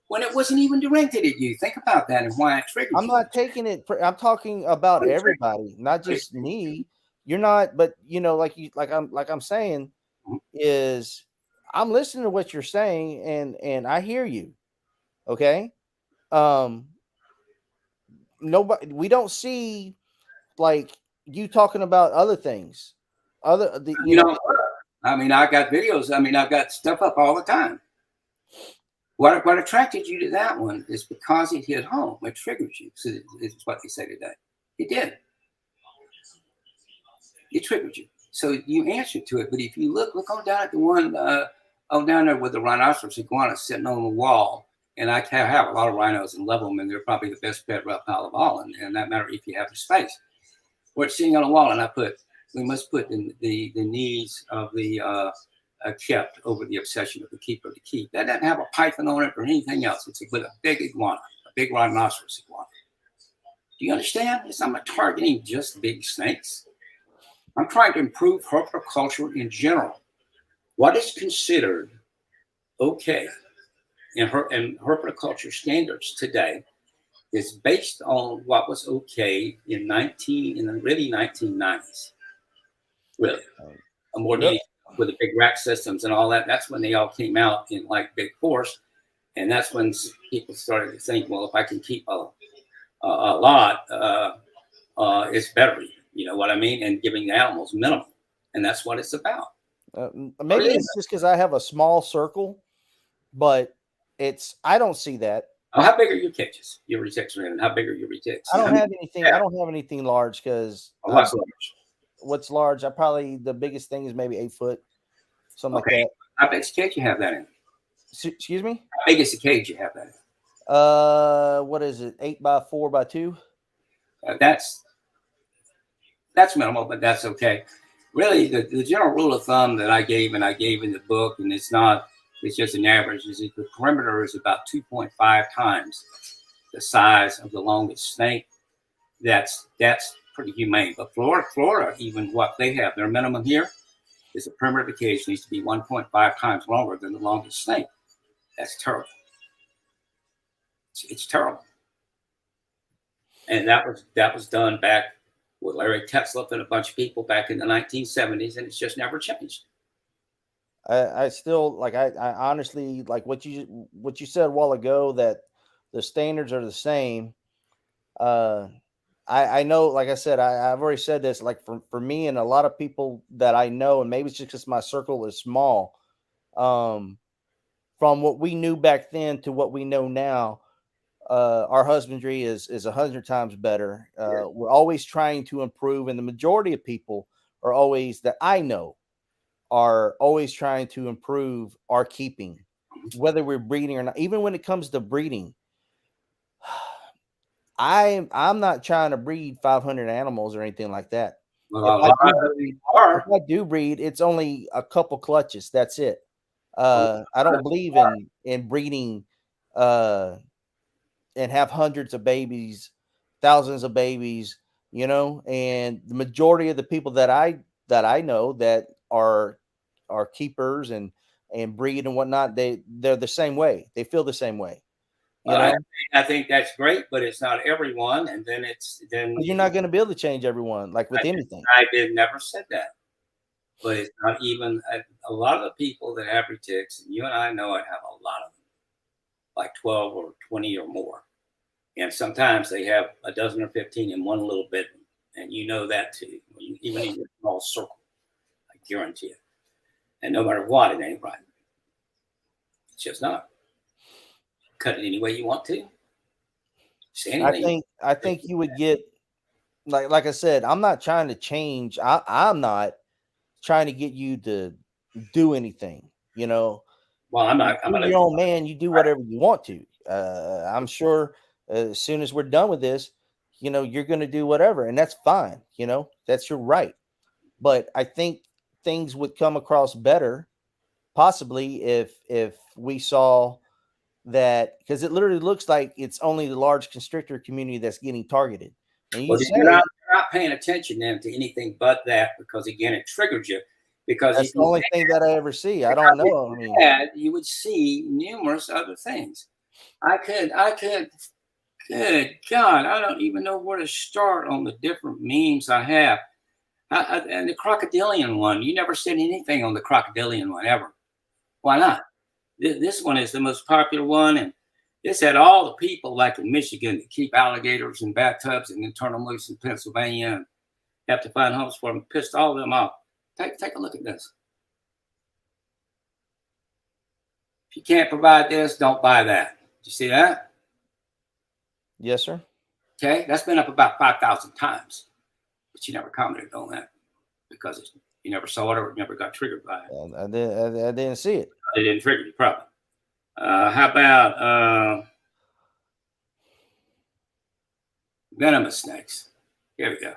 when it wasn't even directed at you. Think about that and why it triggered I'm you. not taking it. I'm talking about What it triggered everybody, not what it just me. You're not, but like I'm saying triggered. is I'm listening to what you're saying and I hear you. Okay. Um, nobody. We don't see like you talking about other things. Other the You know, I mean, I got videos. I mean, I've got stuff up all the time. What attracted you to that one is because it hit home. It triggers you. So it's what they say today. It did. It triggered you. So you answered to it. But if you look on down at the one, down there with the rhinoceros iguana sitting on the wall. And I have a lot of rhinos and love them, and they're probably the best pet reptile of all. And that matter if you have the space. We're sitting on a wall, and I put, we must put the needs of the kept over the obsession of the keeper to keep. That doesn't have a python on it or anything else. It's with a big iguana, a big rhinoceros iguana. Do you understand? I'm not targeting just big snakes. I'm trying to improve herpetoculture in general. What is considered okay in herpetoculture standards today is based on what was okay in the really 1990s. Really, a more really. than with the big rack systems and all that. That's when they all came out in like big force, and that's when people started to think, well, if I can keep a lot, it's better. You know what I mean? And giving the animals minimum, and that's what it's about. Maybe it's just because I have a small circle, but it's I don't see that. Oh, how big are your cages? Your retics, and how big are your retics? I How don't many? have anything. I Yeah, don't have anything large because what's large? what's large. I probably the biggest thing is maybe 8 foot, something like Okay, that. how big's the cage you have that in? Excuse me. How big is the cage you have that in? What is it? 8 by 4 by 2. That's minimal, but that's okay. Really, the general rule of thumb that I gave and I gave in the book, and it's just an average, is that the perimeter is about 2.5 times the size of the longest snake. That's pretty humane. But Florida, even what they have, their minimum here is the perimeter of the cage needs to be 1.5 times longer than the longest snake. That's terrible. It's terrible. And that was done back with Larry Tetzlaff and a bunch of people back in the 1970s, and it's just never changed. I still I honestly like what you said a while ago that the standards are the same. Uh, I know, like I said, I've already said this. Like for me and a lot of people that I know, and maybe it's just because my circle is small. Um, from what we knew back then to what we know now, our husbandry is 100 times better. We're always trying to improve, and the majority of people are always that I know are always trying to improve our keeping, whether we're breeding or not. Even when it comes to breeding, I'm not trying to breed 500 animals or anything like that. Well, If a I lot do of breed, people if are. I do breed, it's only a couple clutches. That's it. A lot I don't of believe people are. in breeding uh and have hundreds of babies, thousands of babies, and the majority of the people that I know that are keepers and breed and whatnot, they're the same way. They feel the same way, you Well, I, know. I think that's great, but it's not everyone. And then But you're not going to be able to change everyone, like with I, anything. I did never said that. But it's not even a lot of the people that have retics, and you and I know it, have a lot of them, like 12 or 20 or more. And sometimes they have a dozen or 15 in one little bit. And you know that too, even in your small circle. I guarantee it. And no matter what, it ain't right. It's just not. Cut it any way you want to. Say I anything. think I think you would get like I said, I'm not trying to change. I'm not trying to get you to do anything. You know, Well, I'm not. I'm you're gonna. your own man. You do whatever you want to. I'm sure as soon as we're done with this, you're going to do whatever, and that's fine. That's your right. But I think things would come across better, possibly if we saw that, because it literally looks like it's only the large constrictor community that's getting targeted. And you Well, say you're not paying attention then to anything but that, because again, it triggered you. Because that's if the you only thing that I ever see. I don't know. I mean, had, you would see numerous other things. I could. Good God, I don't even know where to start on the different memes I have. And the crocodilian one, you never said anything on the crocodilian one ever. Why not? This one is the most popular one, and this had all the people like in Michigan that keep alligators in bathtubs and then turn them loose in Pennsylvania and have to find homes for them. Pissed all of them off. Take a look at this. If you can't provide this, don't buy that. Did you see that? yes, sir. Okay, that's been up about 5,000 times, but you never commented on that because you never saw it or never got triggered by it. I didn't see it. It didn't trigger you, probably. How about venomous snakes? Here we go.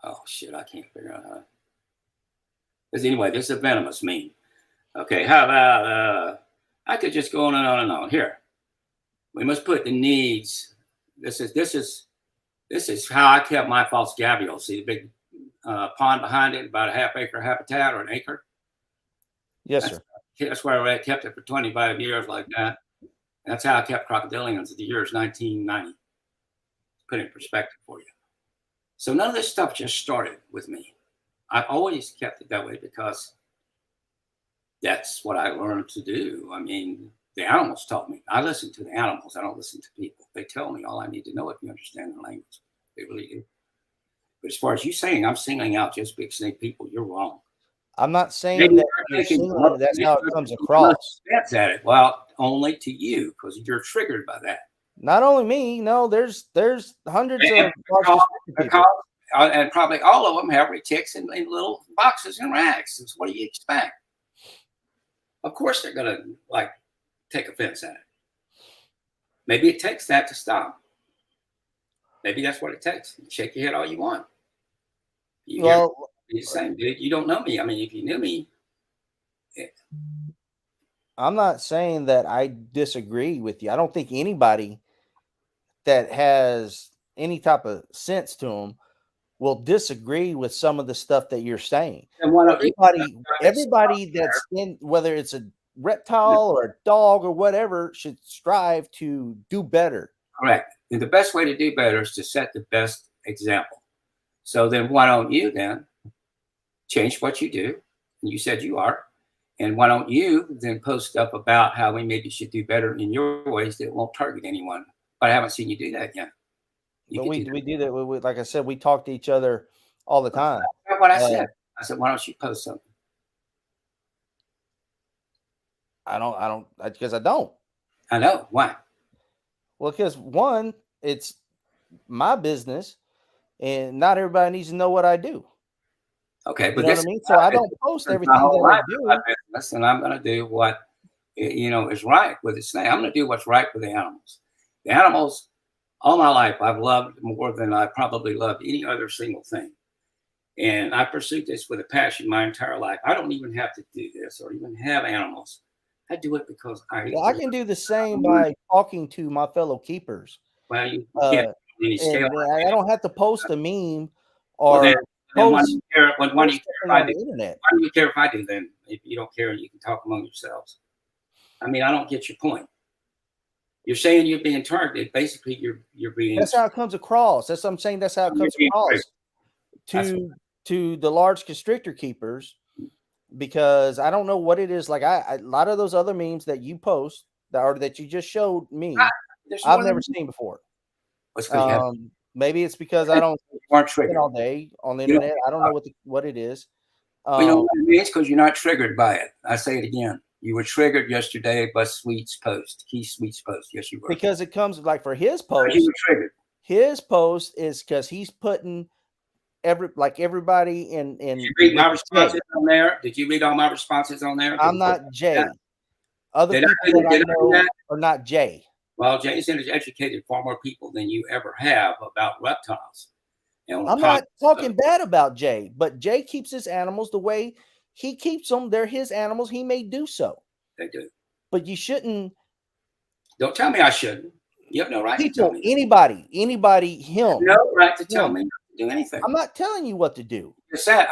Oh shit, I can't figure out how. Because anyway, this is a venomous meme. Okay, how about I could just go on and on and on. Here, we must put the needs. This is how I kept my false gavial. See the big pond behind it, about a half-acre habitat or an acre. Yes, sir. That's where I kept it for 25 years like that. That's how I kept crocodilians at the years 1990. Put it in perspective for you. So none of this stuff just started with me. I've always kept it that way because that's what I learned to do. I mean, the animals taught me. I listen to the animals. I don't listen to people. They tell me all I need to know if you understand the language. They really do. But as far as you saying I'm singling out just big snake people, you're wrong. I'm not saying that you're singling. That's how it comes across. That's at it. Well, only to you because you're triggered by that. Not only me. No, there's hundreds of because, and probably all of them have retics in little boxes and racks. So what do you expect? Of course, they're gonna take offense at it. Maybe it takes that to stop. Maybe that's what it takes. Shake your head all you want. You're the same, dude. You don't know me. I mean, if you knew me, I'm not saying that I disagree with you. I don't think anybody that has any type of sense to them will disagree with some of the stuff that you're saying. Everybody that's in, whether it's a reptile or a dog or whatever, should strive to do better. Correct. And the best way to do better is to set the best example. So then why don't you then change what you do? And you said you are. And why don't you then post stuff about how we maybe should do better in your ways that won't target anyone? But I haven't seen you do that yet. But we do that. We, like I said, we talk to each other all the time. That's what I said. I said, why don't you post something? I don't, because I don't. I know. Why? Well, because one, it's my business, and not everybody needs to know what I do. Okay, but you know what I mean? So I don't post everything that I do. Listen, I'm going to do what is right with the snake. I'm going to do what's right for the animals. The animals, all my life, I've loved more than I probably loved any other single thing. And I pursued this with a passion my entire life. I don't even have to do this or even have animals. I do it because I can do the same by talking to my fellow keepers. Well, you can't. I don't have to post a meme or why do you care if I do? Internet. Why do you care if I do then? If you don't care, you can talk among yourselves. I mean, I don't get your point. You're saying you're being targeted. Basically, you're being. That's how it comes across. That's what I'm saying. That's how it comes across to the large constrictor keepers, because I don't know what it is. Like a lot of those other memes that you post that you just showed me, I've never seen before. Maybe it's because I don't spend all day on the internet. I don't know what it is. You know what it means? Because you're not triggered by it. I say it again. You were triggered yesterday by Sweet's post, Keith Sweet's post. Yes, you were. Because it comes like for his post. You were triggered. His post is because he's putting everybody in Did you read my with responses Jay. on there? Did you read all my responses on there? I'm not Jay. Other Did people I, that I did I do know that? are not Jay. Well, Jason has educated far more people than you ever have about reptiles. And on a I'm not talking podcast, bad about Jay, but Jay keeps his animals the way he keeps them. They're his animals. He may do so, they do. but you shouldn't. Don't tell me I shouldn't. You have no right to tell People, me. anybody, You have him, no right to tell him. me not to do anything. I'm not telling you what to do. You said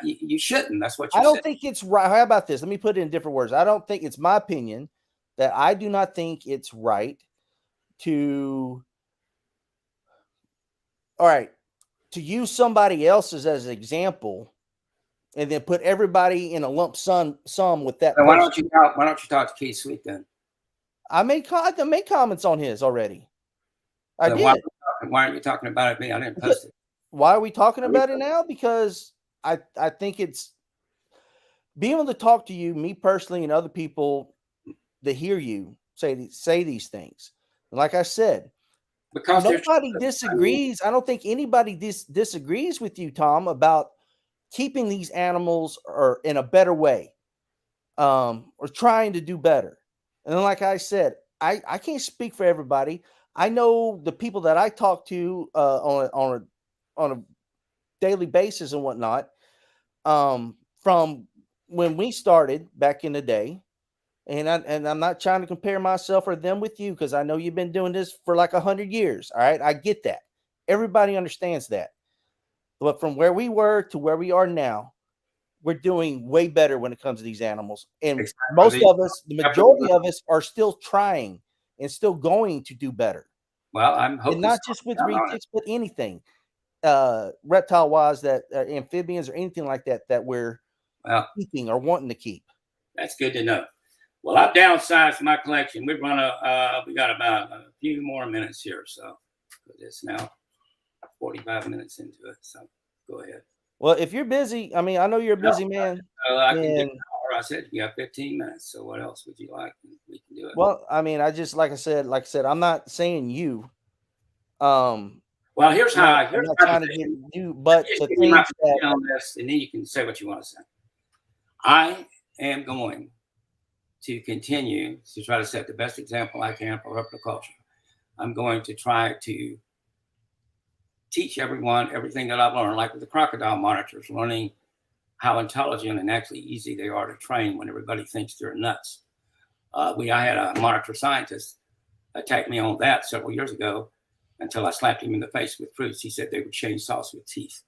you shouldn't. That's what I you don't said. think it's right. How about this? Let me put it in different words. I don't think it's my opinion that I do not think it's right to, all right, to use somebody else's as an example and then put everybody in a lump sum with that Then why person. don't you talk? Why don't you talk to Keith Sweet then? I made comments on his already. I Then did. why aren't you talking about it? Me, I didn't post it. Why are we talking about it now? Because I think it's being able to talk to you, me personally, and other people that hear you say these things. And like I said, Because there's nobody disagrees. I don't think anybody disagrees with you, Tom, about keeping these animals or in a better way, or trying to do better. And then, like I said, I can't speak for everybody. I know the people that I talk to on a daily basis and whatnot, from when we started back in the day. And I'm not trying to compare myself or them with you because I know you've been doing this for like 100 years. All right, I get that. Everybody understands that. But from where we were to where we are now, we're doing way better when it comes to these animals. And most of us, the majority of us, are still trying and still going to do better. well, I'm hoping And not just with down on it. retics, but anything, reptile wise, that amphibians or anything like that that we're Well, keeping or wanting to keep. that's good to know. Well, I've downsized my collection. We got about a few more minutes here, so it's now 45 minutes into it. So go ahead. Well, if you're busy, I mean, I know you're a busy man. I can do And an hour. I said you got 15 minutes. So what else would you like? We can do it. well, I mean, I just like I said, I'm not saying you. Well, here's how. I'm Here's not my trying to get position. you, Let but me just the give you my things that position on this, and then you can say what you want to say. I am going to continue to try to set the best example I can for herpetoculture. I'm going to try to teach everyone everything that I've learned, like with the crocodile monitors, learning how intelligent and actually easy they are to train when everybody thinks they're nuts. I had a monitor scientist attack me on that several years ago until I slapped him in the face with proofs. He said they were chainsaws with teeth.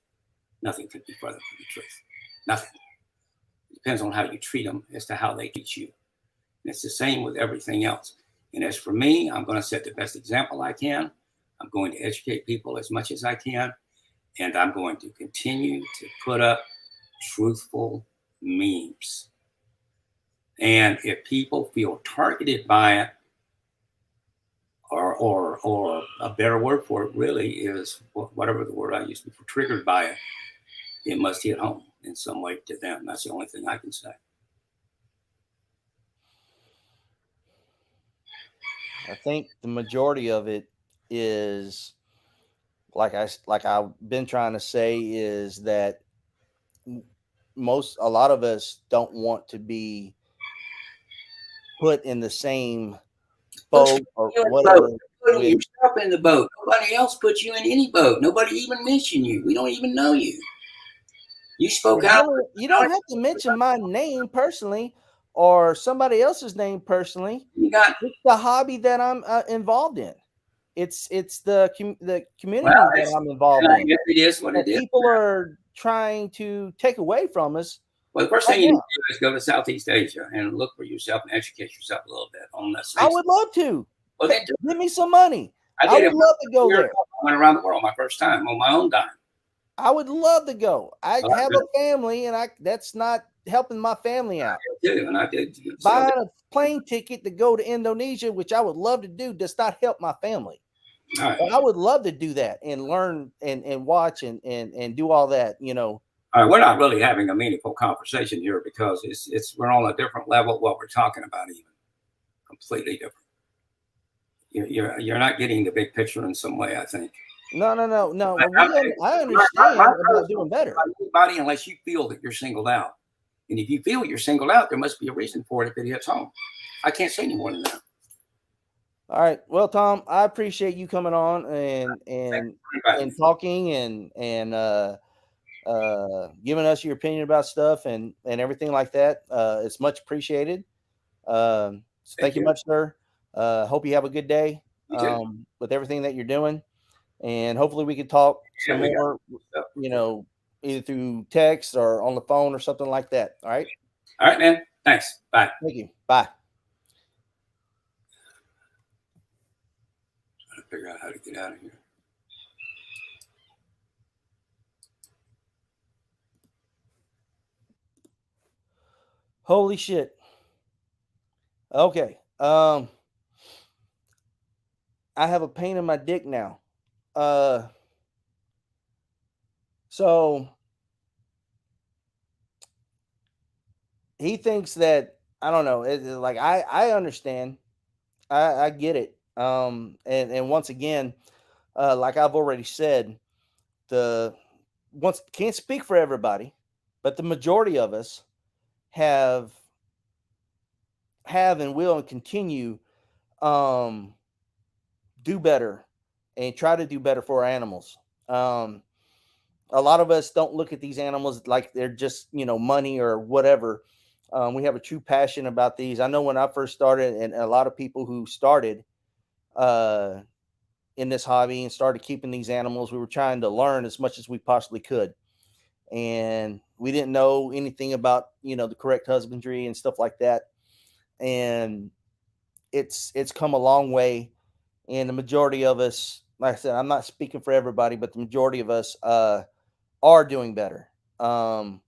Nothing could be further from the truth. Nothing. It depends on how you treat them as to how they treat you. And it's the same with everything else. And as for me, I'm going to set the best example I can. I'm going to educate people as much as I can. And I'm going to continue to put up truthful memes. And if people feel targeted by it, or a better word for it really is whatever the word I used before, triggered by it, it must hit home in some way to them. That's the only thing I can say. I think the majority of it is like I've been trying to say is that a lot of us don't want to be put in the same boat or whatever. Putting yourself in the boat. Nobody else puts you in any boat. Nobody even mentioned you. We don't even know you. You spoke out. You don't have to mention my name personally or somebody else's name personally. It's the hobby that I'm involved in. It's the community that I'm involved in. It is what it is. People are trying to take away from us. Well, the first thing you need to do is go to Southeast Asia and look for yourself and educate yourself a little bit on this. I would love to. Well, then give me some money. I would love to go there. I went around the world my first time on my own dime. I would love to go. I have a family, and that's not helping my family out. I did. Buying a plane ticket to go to Indonesia, which I would love to do, does not help my family. Right. But I would love to do that and learn and watch and do all that, All right, we're not really having a meaningful conversation here because we're on a different level of what we're talking about, even completely different. You're not getting the big picture in some way, I think. No. I My understand about post don't doing better. about anybody unless you feel that you're singled out. And if you feel you're singled out, there must be a reason for it if it hits home. I can't say any more than that. All right. Well, Tom, I appreciate you coming on Thank you for and inviting me. talking and giving us your opinion about stuff and everything like that. It's much appreciated. So thank Thank you you. much, sir. Hope you have a good day You too. with everything that you're doing, and hopefully we can talk some Yeah, we got more. stuff for You sure. know, either through text or on the phone or something like that. All right. All right, man. Thanks. Bye. Thank you. Bye. Trying to figure out how to get out of here. Holy shit. Okay. I have a pain in my dick now. Uh, so he thinks that I don't know. Like I understand. I get it. And once again, like I've already said, the once can't speak for everybody, but the majority of us have and will and continue um do better and try to do better for our animals. Um, a lot of us don't look at these animals like they're just money or whatever. We have a true passion about these. I know when I first started, and a lot of people who started uh, in this hobby and started keeping these animals, we were trying to learn as much as we possibly could, and we didn't know anything about the correct husbandry and stuff like that. And it's come a long way, and the majority of us, like I said, I'm not speaking for everybody, but the majority of us are doing better. Um,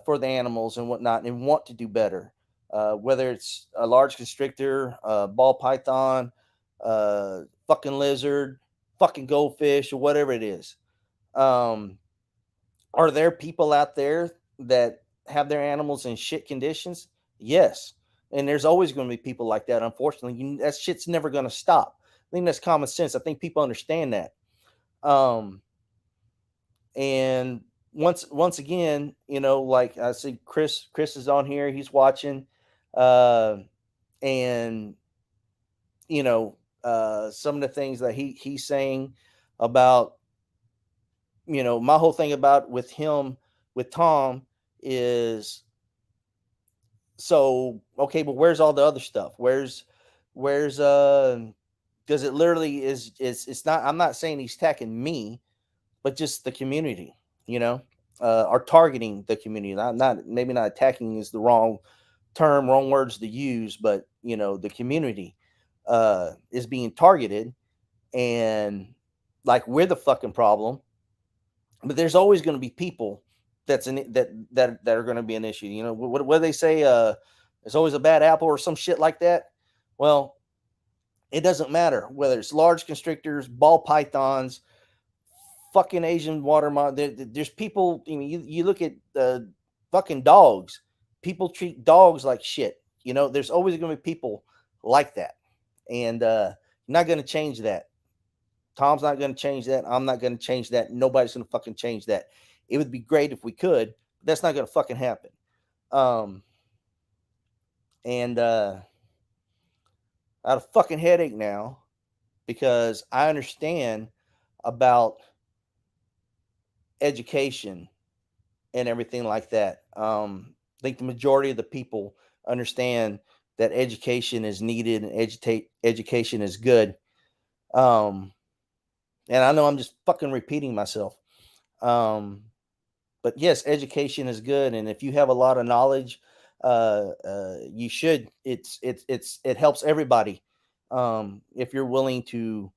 for the animals and whatnot, and want to do better. Whether it's a large constrictor, ball python, fucking lizard, fucking goldfish, or whatever it is. Um, are there people out there that have their animals in shit conditions? Yes. And there's always going to be people like that. Unfortunately, that shit's never going to stop. I think that's common sense. I think people understand that. Um, and once again, like I see Chris is on here, he's watching, uh and some of the things that he's saying about, my whole thing about with him, with Tom, is, so okay, but where's all the other stuff? Where's because it literally is it's not, I'm not saying he's attacking me, but just the community, are targeting the community. Not maybe not attacking is the wrong term, wrong words to use, but the community is being targeted, and like we're the fucking problem. But there's always going to be people that are going to be an issue. What do they say? There's always a bad apple or some shit like that. Well, it doesn't matter whether it's large constrictors, ball pythons, fucking Asian water there's people. I mean, you look at fucking dogs. People treat dogs like shit. There's always going to be people like that, and not going to change that. Tom's not going to change that. I'm not going to change that. Nobody's going to fucking change that. It would be great if we could, but that's not going to fucking happen. Um, and I have a fucking headache now because I understand about education and everything like that. I think the majority of the people understand that education is needed and education is good. Um, and I know I'm just fucking repeating myself. Um, but yes, education is good, and if you have a lot of knowledge, you should. It helps everybody if you're willing to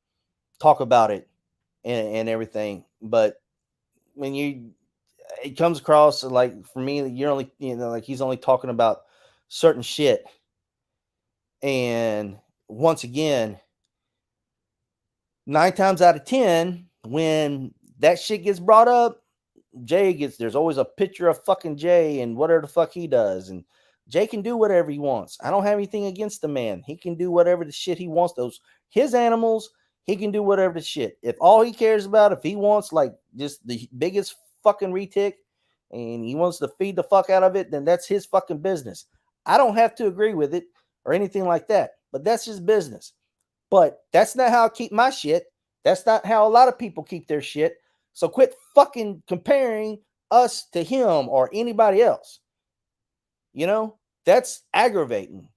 talk about it and everything. But when it comes across like, for me, you're only, like he's only talking about certain shit. And once again, 9 times out of 10, when that shit gets brought up, there's always a picture of fucking Jay and whatever the fuck he does. And Jay can do whatever he wants. I don't have anything against the man. He can do whatever the shit he wants. His animals, he can do whatever the shit. If all he cares about, if he wants like just the biggest fucking retic and he wants to feed the fuck out of it, then that's his fucking business. I don't have to agree with it or anything like that, but that's his business. But that's not how I keep my shit. That's not how a lot of people keep their shit. So quit fucking comparing us to him or anybody else. You know, that's aggravating,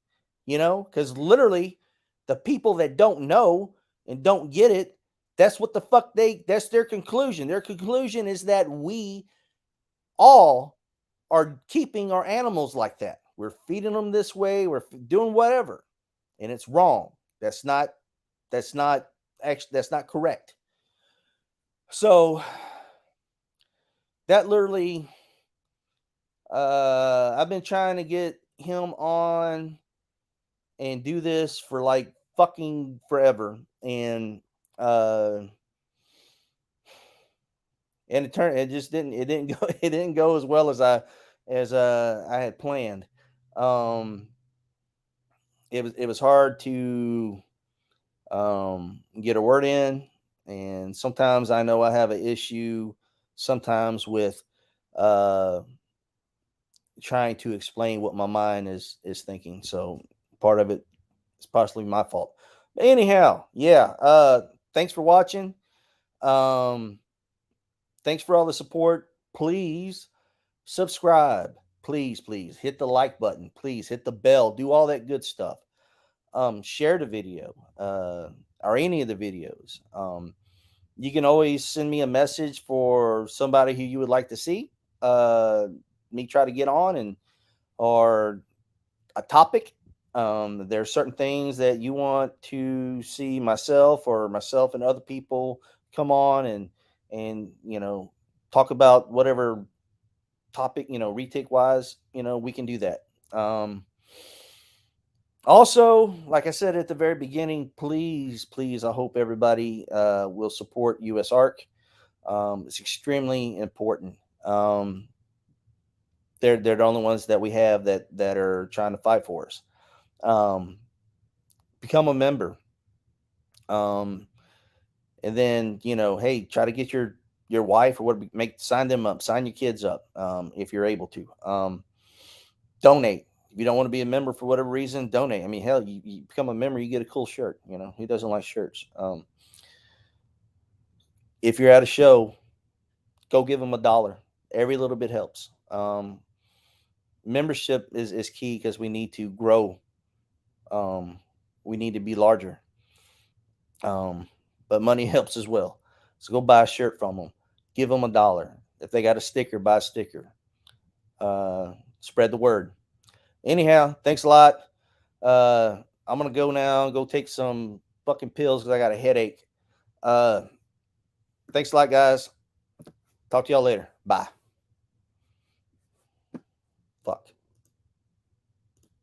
because literally the people that don't know and don't get it, that's what the fuck that's their conclusion. Their conclusion is that we all are keeping our animals like that. We're feeding them this way, we're doing whatever. And it's wrong. That's not actually that's not correct. So that literally I've been trying to get him on and do this for like fucking forever. Uh and it didn't go it didn't go as well as I had planned. Um it was hard to get a word in, and sometimes I know I have an issue sometimes with uh trying to explain what my mind is thinking. So part of it is possibly my fault. But anyhow, yeah. Thanks for watching. Um, thanks for all the support. Please subscribe. Please hit the like button. Please hit the bell. Do all that good stuff. Share the video or any of the videos. You can always send me a message for somebody who you would like to see me try to get on, and or a topic. There are certain things that you want to see myself and other people come on and talk about whatever topic, retake wise, we can do that. Also, like I said at the very beginning, please, I hope everybody will support US Arc. It's extremely important. They're the only ones that we have that are trying to fight for us. Um, Become a member. Um, and then hey, try to get your wife or what, sign them up, sign your kids up if you're able to. Donate. If you don't want to be a member for whatever reason, donate. I mean, hell, you become a member, you get a cool shirt. Who doesn't like shirts? If you're at a show, go give them $1. Every little bit helps. Membership is key because we need to grow. We need to be larger. But money helps as well. So go buy a shirt from them. Give them $1. If they got a sticker, buy a sticker. Spread the word. Anyhow, thanks a lot. I'm gonna go now. Go take some fucking pills because I got a headache. Uh, Thanks a lot, guys. Talk to y'all later. Bye. Fuck.